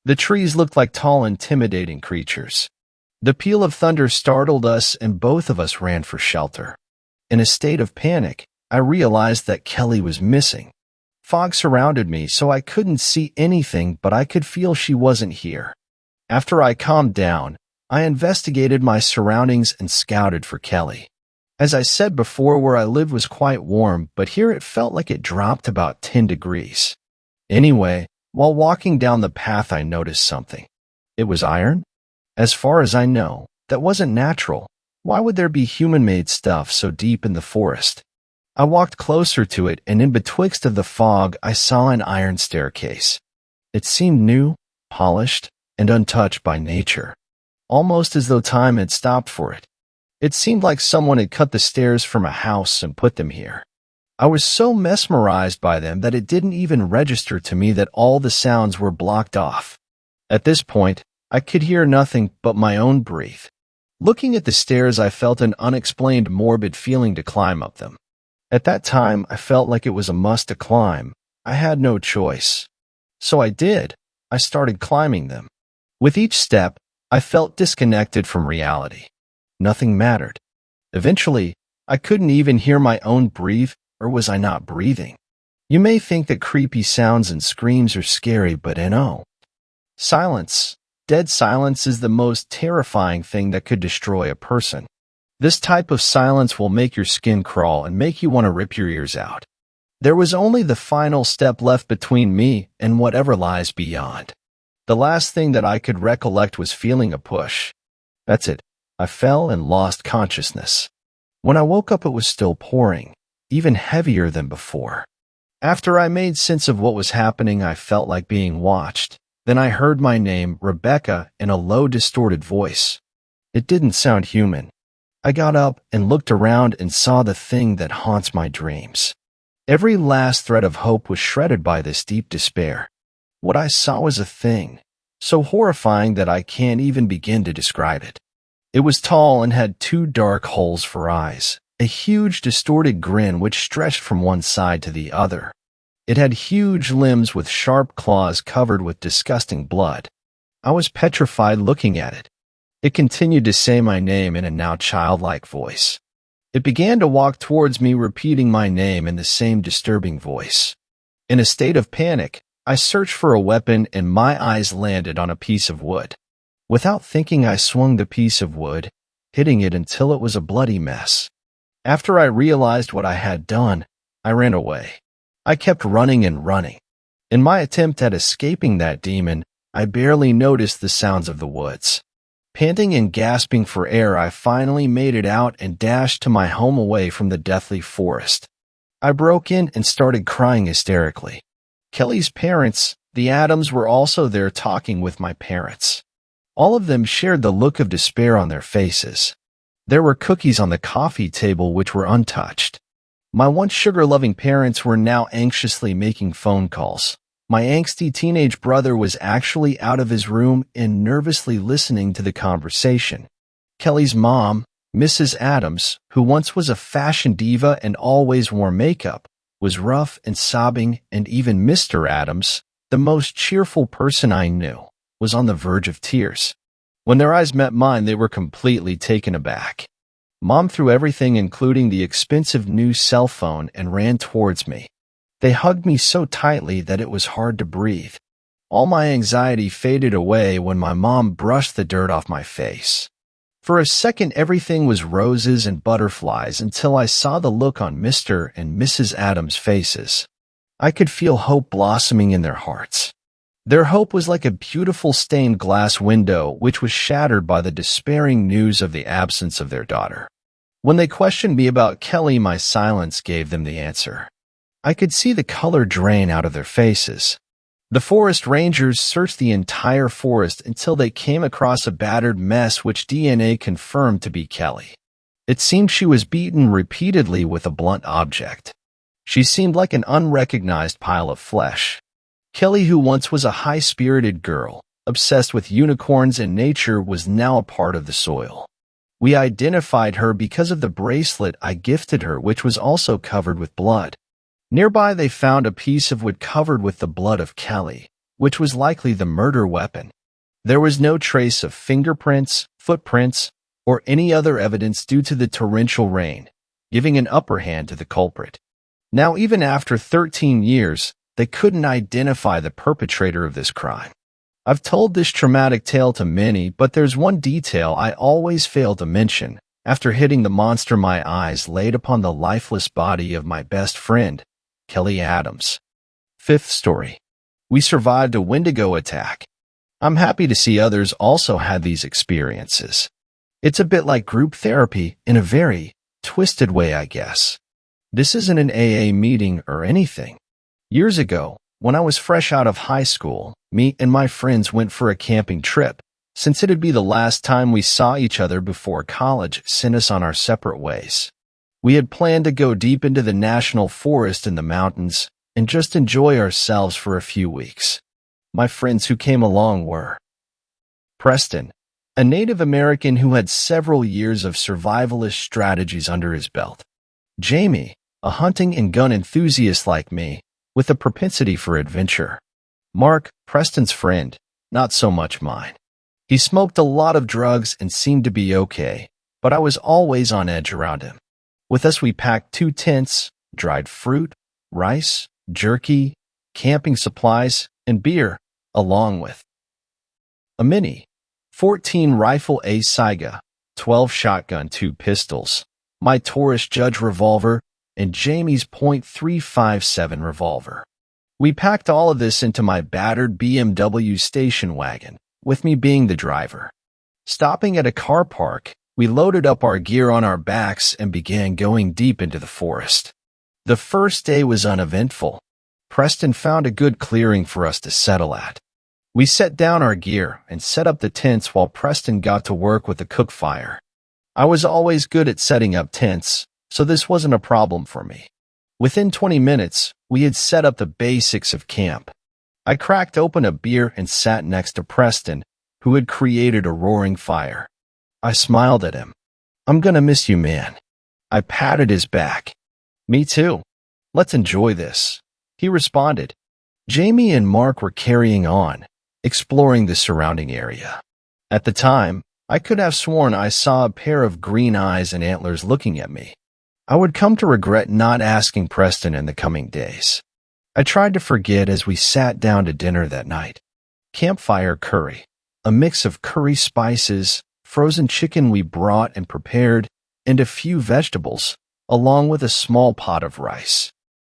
The trees looked like tall, intimidating creatures. The peal of thunder startled us, and both of us ran for shelter. In a state of panic, I realized that Kelly was missing. Fog surrounded me, so I couldn't see anything, but I could feel she wasn't here. After I calmed down, I investigated my surroundings and scouted for Kelly. As I said before, where I lived was quite warm, but here it felt like it dropped about 10 degrees. Anyway, while walking down the path, I noticed something. It was iron? As far as I know, that wasn't natural. Why would there be human-made stuff so deep in the forest? I walked closer to it, and in betwixt of the fog, I saw an iron staircase. It seemed new, polished, and untouched by nature, almost as though time had stopped for it. It seemed like someone had cut the stairs from a house and put them here. I was so mesmerized by them that it didn't even register to me that all the sounds were blocked off. At this point, I could hear nothing but my own breath. Looking at the stairs, I felt an unexplained morbid feeling to climb up them. At that time, I felt like it was a must to climb. I had no choice. So I did. I started climbing them. With each step, I felt disconnected from reality. Nothing mattered. Eventually, I couldn't even hear my own breath, or was I not breathing? You may think that creepy sounds and screams are scary, but no. Silence, dead silence, is the most terrifying thing that could destroy a person. This type of silence will make your skin crawl and make you want to rip your ears out. There was only the final step left between me and whatever lies beyond. The last thing that I could recollect was feeling a push. That's it. I fell and lost consciousness. When I woke up, it was still pouring, even heavier than before. After I made sense of what was happening, I felt like being watched. Then I heard my name, Rebecca, in a low, distorted voice. It didn't sound human. I got up and looked around and saw the thing that haunts my dreams. Every last thread of hope was shredded by this deep despair. What I saw was a thing so horrifying that I can't even begin to describe it. It was tall and had 2 dark holes for eyes, a huge distorted grin which stretched from one side to the other. It had huge limbs with sharp claws covered with disgusting blood. I was petrified looking at it. It continued to say my name in a now childlike voice. It began to walk towards me, repeating my name in the same disturbing voice. In a state of panic, I searched for a weapon and my eyes landed on a piece of wood. Without thinking, I swung the piece of wood, hitting it until it was a bloody mess. After I realized what I had done, I ran away. I kept running and running. In my attempt at escaping that demon, I barely noticed the sounds of the woods. Panting and gasping for air, I finally made it out and dashed to my home away from the deathly forest. I broke in and started crying hysterically. Kelly's parents, the Adams, were also there talking with my parents. All of them shared the look of despair on their faces. There were cookies on the coffee table which were untouched. My once sugar-loving parents were now anxiously making phone calls. My angsty teenage brother was actually out of his room and nervously listening to the conversation. Kelly's mom, Mrs. Adams, who once was a fashion diva and always wore makeup, was rough and sobbing, and even Mr. Adams, the most cheerful person I knew, was on the verge of tears. When their eyes met mine, they were completely taken aback. Mom threw everything, including the expensive new cell phone, and ran towards me. They hugged me so tightly that it was hard to breathe. All my anxiety faded away when my mom brushed the dirt off my face. For a second, everything was roses and butterflies until I saw the look on Mr. and Mrs. Adams' faces. I could feel hope blossoming in their hearts. Their hope was like a beautiful stained glass window which was shattered by the despairing news of the absence of their daughter. When they questioned me about Kelly, my silence gave them the answer. I could see the color drain out of their faces. The forest rangers searched the entire forest until they came across a battered mess which DNA confirmed to be Kelly. It seemed she was beaten repeatedly with a blunt object. She seemed like an unrecognized pile of flesh. Kelly, who once was a high-spirited girl, obsessed with unicorns and nature, was now a part of the soil. We identified her because of the bracelet I gifted her, which was also covered with blood. Nearby, they found a piece of wood covered with the blood of Kelly, which was likely the murder weapon. There was no trace of fingerprints, footprints, or any other evidence due to the torrential rain, giving an upper hand to the culprit. Now, even after 13 years, they couldn't identify the perpetrator of this crime. I've told this traumatic tale to many, but there's one detail I always fail to mention. After hitting the monster, my eyes laid upon the lifeless body of my best friend, Kelly Adams. Fifth story. We survived a Wendigo attack. I'm happy to see others also had these experiences. It's a bit like group therapy in a very twisted way, I guess. This isn't an AA meeting or anything. Years ago, when I was fresh out of high school, me and my friends went for a camping trip. Since it'd be the last time we saw each other before college sent us on our separate ways. We had planned to go deep into the national forest in the mountains and just enjoy ourselves for a few weeks. My friends who came along were Preston, a Native American who had several years of survivalist strategies under his belt. Jamie, a hunting and gun enthusiast like me, with a propensity for adventure. Mark, Preston's friend, not so much mine. He smoked a lot of drugs and seemed to be okay, but I was always on edge around him. With us we packed 2 tents, dried fruit, rice, jerky, camping supplies, and beer, along with a Mini 14 rifle A Saiga, 12 shotgun 2 pistols, my Taurus Judge revolver, and Jamie's .357 revolver. We packed all of this into my battered BMW station wagon, with me being the driver. Stopping at a car park, we loaded up our gear on our backs and began going deep into the forest. The first day was uneventful. Preston found a good clearing for us to settle at. We set down our gear and set up the tents while Preston got to work with the cook fire. I was always good at setting up tents, so this wasn't a problem for me. Within 20 minutes, we had set up the basics of camp. I cracked open a beer and sat next to Preston, who had created a roaring fire. I smiled at him. "I'm gonna miss you, man." I patted his back. "Me too. Let's enjoy this," he responded. Jamie and Mark were carrying on, exploring the surrounding area. At the time, I could have sworn I saw a pair of green eyes and antlers looking at me. I would come to regret not asking Preston in the coming days. I tried to forget as we sat down to dinner that night. Campfire curry, a mix of curry spices, frozen chicken we brought and prepared, and a few vegetables, along with a small pot of rice.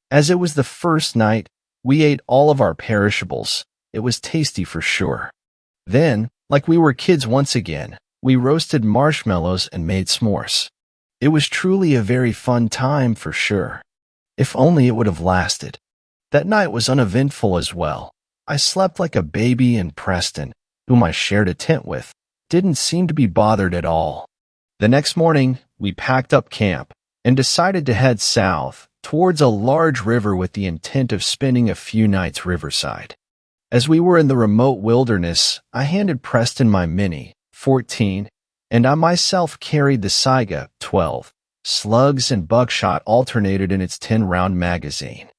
As it was the first night, we ate all of our perishables. It was tasty for sure. Then, like we were kids once again, we roasted marshmallows and made s'mores. It was truly a very fun time for sure. If only it would have lasted. That night was uneventful as well. I slept like a baby, and Preston, whom I shared a tent with, didn't seem to be bothered at all. The next morning, we packed up camp and decided to head south towards a large river with the intent of spending a few nights riverside. As we were in the remote wilderness, I handed Preston my Mini 14, and I myself carried the Saiga 12. Slugs and buckshot alternated in its 10-round magazine.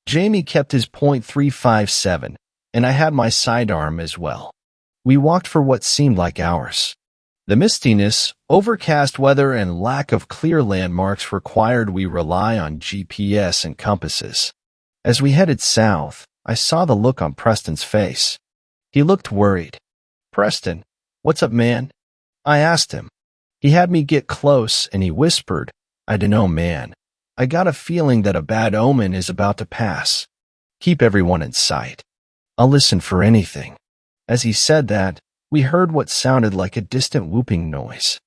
Jamie kept his .357, and I had my sidearm as well. We walked for what seemed like hours. The mistiness, overcast weather, and lack of clear landmarks required we rely on GPS and compasses. As we headed south, I saw the look on Preston's face. He looked worried. "Preston, what's up, man?" I asked him. He had me get close, and he whispered, "I dunno, man. I got a feeling that a bad omen is about to pass. Keep everyone in sight. I'll listen for anything." As he said that, we heard what sounded like a distant whooping noise.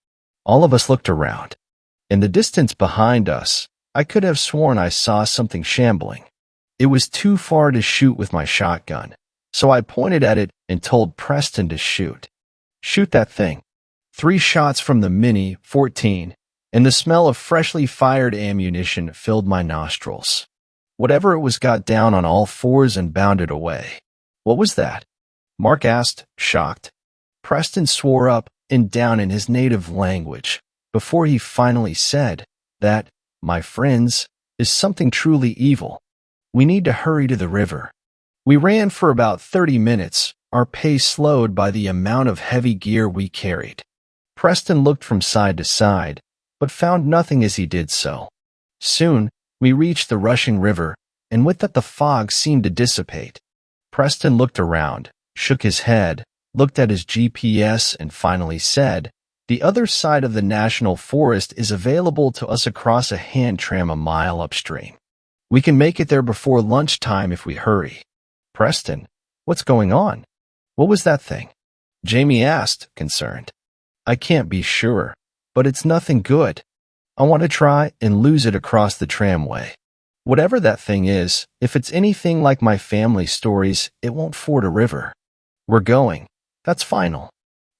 All of us looked around. In the distance behind us, I could have sworn I saw something shambling. It was too far to shoot with my shotgun, so I pointed at it and told Preston to shoot. "Shoot that thing." 3 shots from the Mini 14, and the smell of freshly fired ammunition filled my nostrils. Whatever it was got down on all fours and bounded away. "What was that?" Mark asked, shocked. Preston swore up and down in his native language before he finally said that, "My friends, is something truly evil. We need to hurry to the river." We ran for about 30 minutes, our pace slowed by the amount of heavy gear we carried. Preston looked from side to side, but found nothing as he did so. Soon, we reached the rushing river, and with that the fog seemed to dissipate. Preston looked around, shook his head, looked at his GPS, and finally said, "The other side of the national forest is available to us across a hand tram a mile upstream. We can make it there before lunchtime if we hurry." "Preston, what's going on? What was that thing?" Jamie asked, concerned. "I can't be sure, but it's nothing good. I want to try and lose it across the tramway. Whatever that thing is, if it's anything like my family stories, it won't ford a river. We're going. That's final."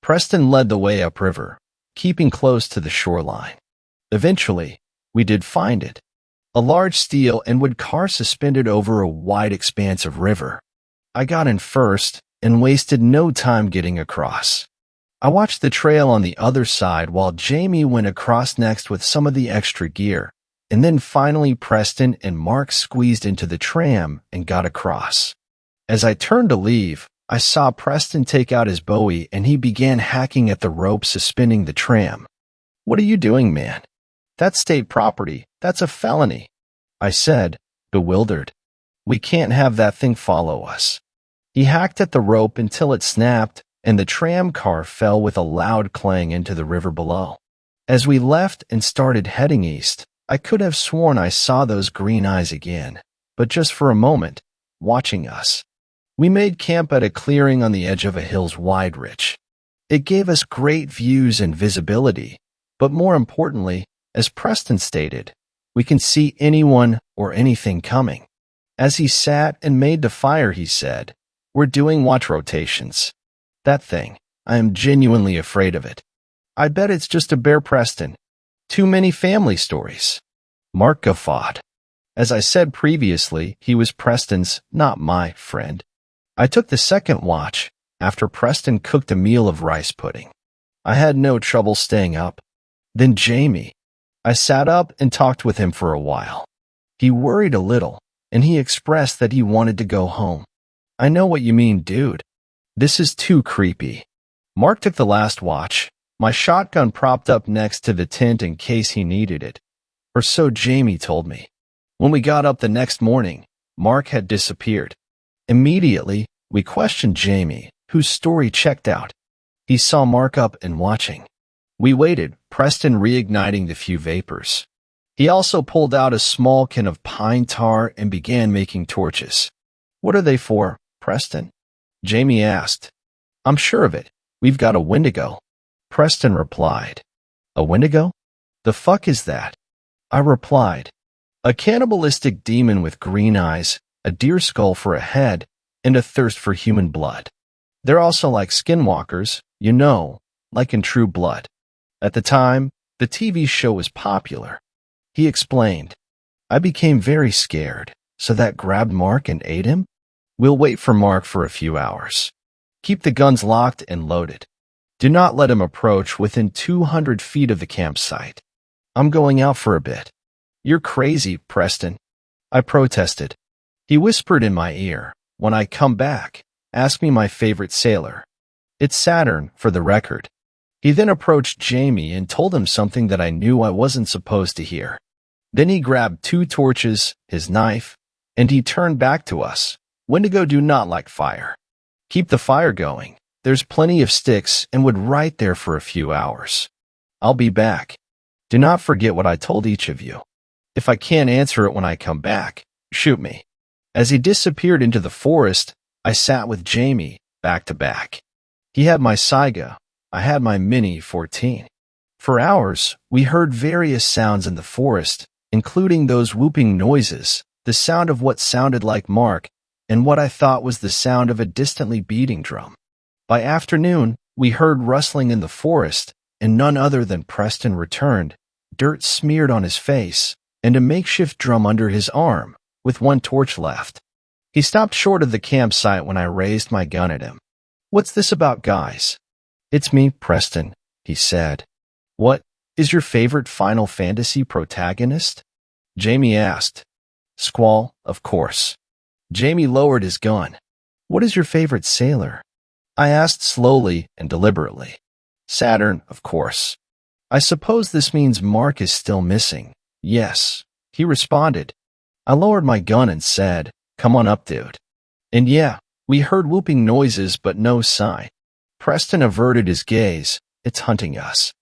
Preston led the way upriver, keeping close to the shoreline. Eventually, we did find it. A large steel and wood car suspended over a wide expanse of river. I got in first and wasted no time getting across. I watched the trail on the other side while Jamie went across next with some of the extra gear, and then finally Preston and Mark squeezed into the tram and got across. As I turned to leave, I saw Preston take out his Bowie and he began hacking at the rope suspending the tram. "What are you doing, man? That's state property. That's a felony," I said, bewildered. "We can't have that thing follow us." He hacked at the rope until it snapped, and the tram car fell with a loud clang into the river below. As we left and started heading east, I could have sworn I saw those green eyes again, but just for a moment, watching us. We made camp at a clearing on the edge of a hill's wide ridge. It gave us great views and visibility, but more importantly, as Preston stated, we can see anyone or anything coming. As he sat and made the fire, he said, "We're doing watch rotations. That thing, I am genuinely afraid of it. I bet it's just a bear, Preston. Too many family stories." Mark guffawed. As I said previously, he was Preston's, not my, friend. I took the second watch after Preston cooked a meal of rice pudding. I had no trouble staying up. Then Jamie. I sat up and talked with him for a while. He worried a little, and he expressed that he wanted to go home. "I know what you mean, dude. This is too creepy." Mark took the last watch, my shotgun propped up next to the tent in case he needed it. Or so Jamie told me. When we got up the next morning, Mark had disappeared. Immediately, we questioned Jamie, whose story checked out. He saw Mark up and watching. We waited, Preston reigniting the few vapors. He also pulled out a small can of pine tar and began making torches. "What are they for, Preston?" Jamie asked. "I'm sure of it. We've got a Wendigo." Preston replied. "A Wendigo? The fuck is that?" I replied. "A cannibalistic demon with green eyes, a deer skull for a head, and a thirst for human blood. They're also like skinwalkers, you know, like in True Blood. At the time, the TV show was popular." He explained. "I became very scared, so that grabbed Mark and ate him. We'll wait for Mark for a few hours. Keep the guns locked and loaded. Do not let him approach within 200 feet of the campsite. I'm going out for a bit." "You're crazy, Preston," I protested. He whispered in my ear, "When I come back, ask me my favorite sailor. It's Saturn, for the record." He then approached Jamie and told him something that I knew I wasn't supposed to hear. Then he grabbed 2 torches, his knife, and he turned back to us. "Wendigo do not like fire. Keep the fire going. There's plenty of sticks and wood right there for a few hours. I'll be back. Do not forget what I told each of you. If I can't answer it when I come back, shoot me." As he disappeared into the forest, I sat with Jamie, back to back. He had my Saiga, I had my Mini 14. For hours, we heard various sounds in the forest, including those whooping noises, the sound of what sounded like Mark, and what I thought was the sound of a distantly beating drum. By afternoon, we heard rustling in the forest, and none other than Preston returned, dirt smeared on his face, and a makeshift drum under his arm, with 1 torch left. He stopped short of the campsite when I raised my gun at him. "What's this about, guys?" "It's me, Preston," he said. "What is your favorite Final Fantasy protagonist?" Jamie asked. "Squall, of course." Jamie lowered his gun. "What is your favorite sailor?" I asked slowly and deliberately. "Saturn, of course." "I suppose this means Mark is still missing." "Yes," he responded. I lowered my gun and said, "Come on up, dude." And yeah, We heard whooping noises but no sign. Preston averted his gaze. It's hunting us.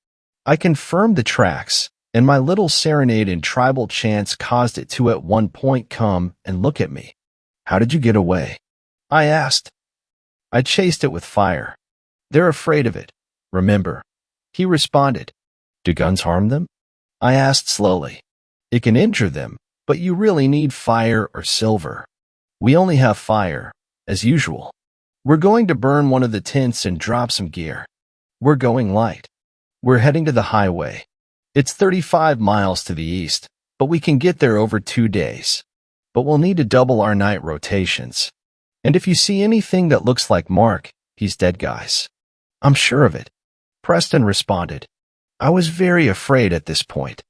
I confirmed the tracks, and my little serenade in tribal chants caused it to at one point come and look at me. How did you get away? I asked. I chased it with fire. They're afraid of it, remember? He responded. Do guns harm them? I asked slowly. It can injure them, but you really need fire or silver. We only have fire, as usual. We're going to burn one of the tents and drop some gear. We're going light. We're heading to the highway. It's 35 miles to the east, but we can get there over 2 days. But we'll need to double our night rotations. And if you see anything that looks like Mark, he's dead, guys. I'm sure of it. Preston responded. I was very afraid at this point.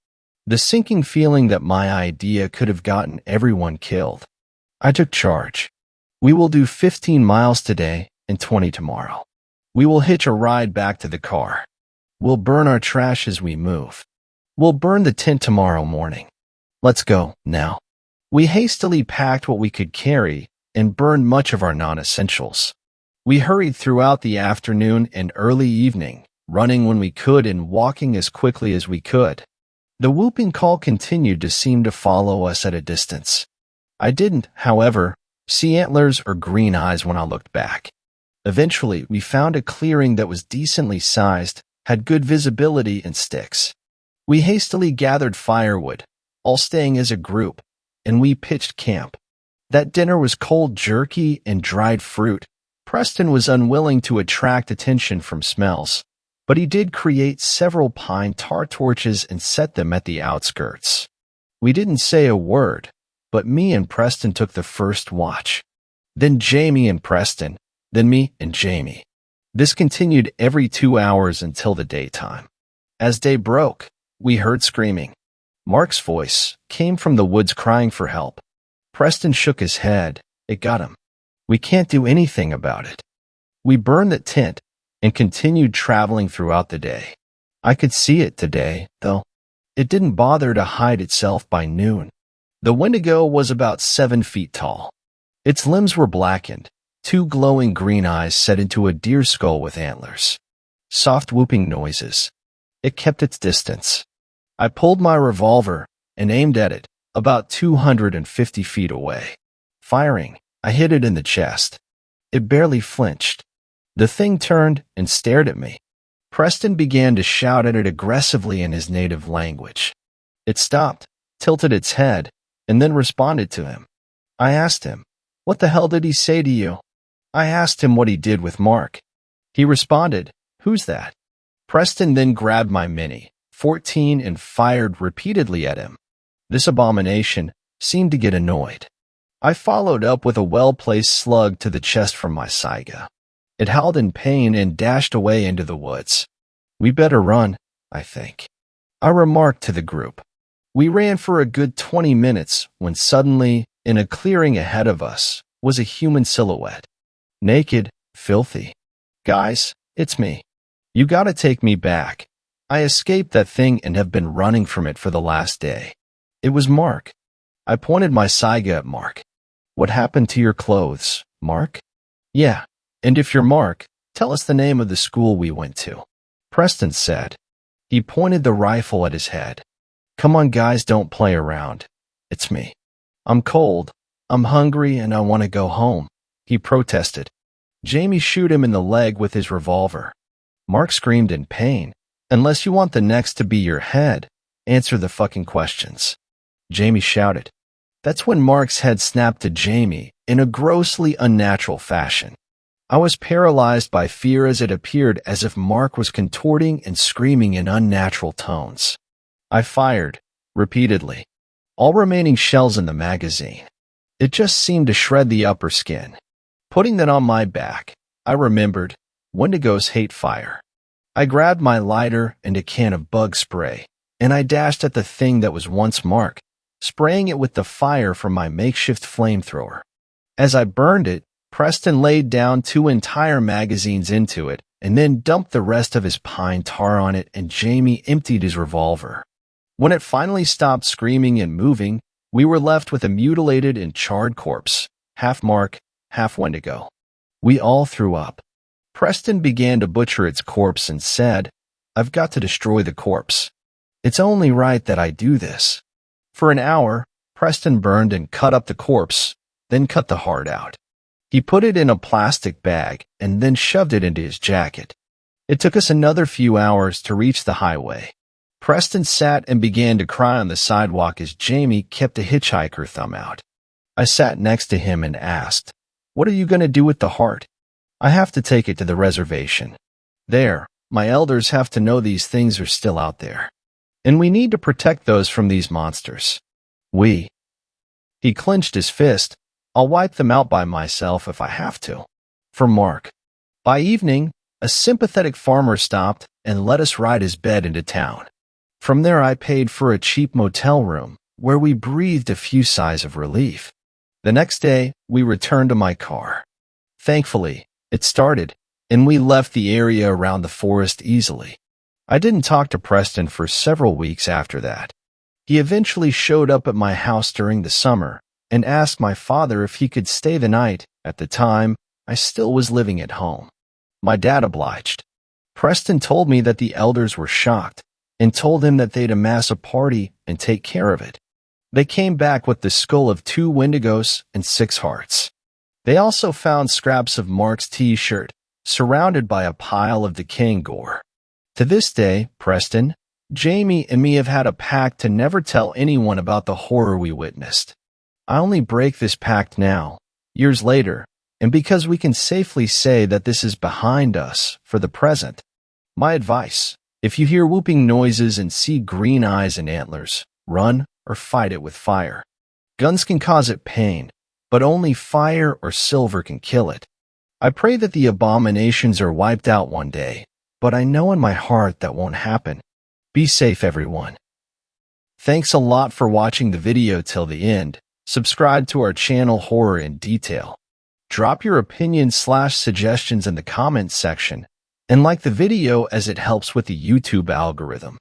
The sinking feeling that my idea could have gotten everyone killed. I took charge. We will do 15 miles today and 20 tomorrow. We will hitch a ride back to the car. We'll burn our trash as we move. We'll burn the tent tomorrow morning. Let's go, now. We hastily packed what we could carry and burned much of our non-essentials. We hurried throughout the afternoon and early evening, running when we could and walking as quickly as we could. The whooping call continued to seem to follow us at a distance. I didn't, however, see antlers or green eyes when I looked back. Eventually, we found a clearing that was decently sized, had good visibility and sticks. We hastily gathered firewood, all staying as a group, and we pitched camp. That dinner was cold jerky and dried fruit. Preston was unwilling to attract attention from smells, but he did create several pine tar torches and set them at the outskirts. We didn't say a word, but me and Preston took the first watch. Then Jamie and Preston, then me and Jamie. This continued every 2 hours until the daytime. As day broke, we heard screaming. Mark's voice came from the woods crying for help. Preston shook his head. It got him. We can't do anything about it. We burned the tent and continued traveling throughout the day. I could see it today, though. It didn't bother to hide itself by noon. The Wendigo was about 7 feet tall. Its limbs were blackened, 2 glowing green eyes set into a deer skull with antlers. Soft whooping noises. It kept its distance. I pulled my revolver and aimed at it, about 250 feet away. Firing, I hit it in the chest. It barely flinched. The thing turned and stared at me. Preston began to shout at it aggressively in his native language. It stopped, tilted its head, and then responded to him. I asked him, "What the hell did he say to you?" I asked him what he did with Mark. He responded, "Who's that?" Preston then grabbed my Mini 14 and fired repeatedly at him. This abomination seemed to get annoyed. I followed up with a well-placed slug to the chest from my Saiga. It howled in pain and dashed away into the woods. We better run, I think. I remarked to the group. We ran for a good 20 minutes when suddenly, in a clearing ahead of us, was a human silhouette. Naked, filthy. Guys, it's me. You gotta take me back. I escaped that thing and have been running from it for the last day. It was Mark. I pointed my Saiga at Mark. What happened to your clothes, Mark? Yeah, and if you're Mark, tell us the name of the school we went to. Preston said. He pointed the rifle at his head. Come on, guys, don't play around. It's me. I'm cold, I'm hungry, and I want to go home, he protested. Jamie shoot him in the leg with his revolver. Mark screamed in pain. Unless you want the next to be your head, answer the fucking questions. Jamie shouted. That's when Mark's head snapped to Jamie in a grossly unnatural fashion. I was paralyzed by fear as it appeared as if Mark was contorting and screaming in unnatural tones. I fired, repeatedly. All remaining shells in the magazine. It just seemed to shred the upper skin. Putting that on my back, I remembered, Wendigos hate fire. I grabbed my lighter and a can of bug spray, and I dashed at the thing that was once Mark, spraying it with the fire from my makeshift flamethrower. As I burned it, Preston laid down 2 entire magazines into it and then dumped the rest of his pine tar on it, and Jamie emptied his revolver. When it finally stopped screaming and moving, we were left with a mutilated and charred corpse, half Mark, half Wendigo. We all threw up. Preston began to butcher its corpse and said, "I've got to destroy the corpse. It's only right that I do this." For an hour, Preston burned and cut up the corpse, then cut the heart out. He put it in a plastic bag and then shoved it into his jacket. It took us another few hours to reach the highway. Preston sat and began to cry on the sidewalk as Jamie kept a hitchhiker thumb out. I sat next to him and asked, "What are you going to do with the heart?" "I have to take it to the reservation. There, my elders have to know these things are still out there. And we need to protect those from these monsters. He clenched his fist. "I'll wipe them out by myself if I have to." For Mark. By evening, a sympathetic farmer stopped and let us ride his bed into town. From there I paid for a cheap motel room, where we breathed a few sighs of relief. The next day, we returned to my car. Thankfully, it started, and we left the area around the forest easily. I didn't talk to Preston for several weeks after that. He eventually showed up at my house during the summer and asked my father if he could stay the night. At the time, I still was living at home. My dad obliged. Preston told me that the elders were shocked and told him that they'd amass a party and take care of it. They came back with the skull of 2 Wendigos and 6 hearts. They also found scraps of Mark's t-shirt, surrounded by a pile of decaying gore. To this day, Preston, Jamie, and me have had a pact to never tell anyone about the horror we witnessed. I only break this pact now, years later, and because we can safely say that this is behind us for the present. My advice: if you hear whooping noises and see green eyes and antlers, run or fight it with fire. Guns can cause it pain, but only fire or silver can kill it. I pray that the abominations are wiped out one day, but I know in my heart that won't happen. Be safe, everyone. Thanks a lot for watching the video till the end. Subscribe to our channel Horror in Detail. Drop your opinions/suggestions in the comments section, and like the video as it helps with the YouTube algorithm.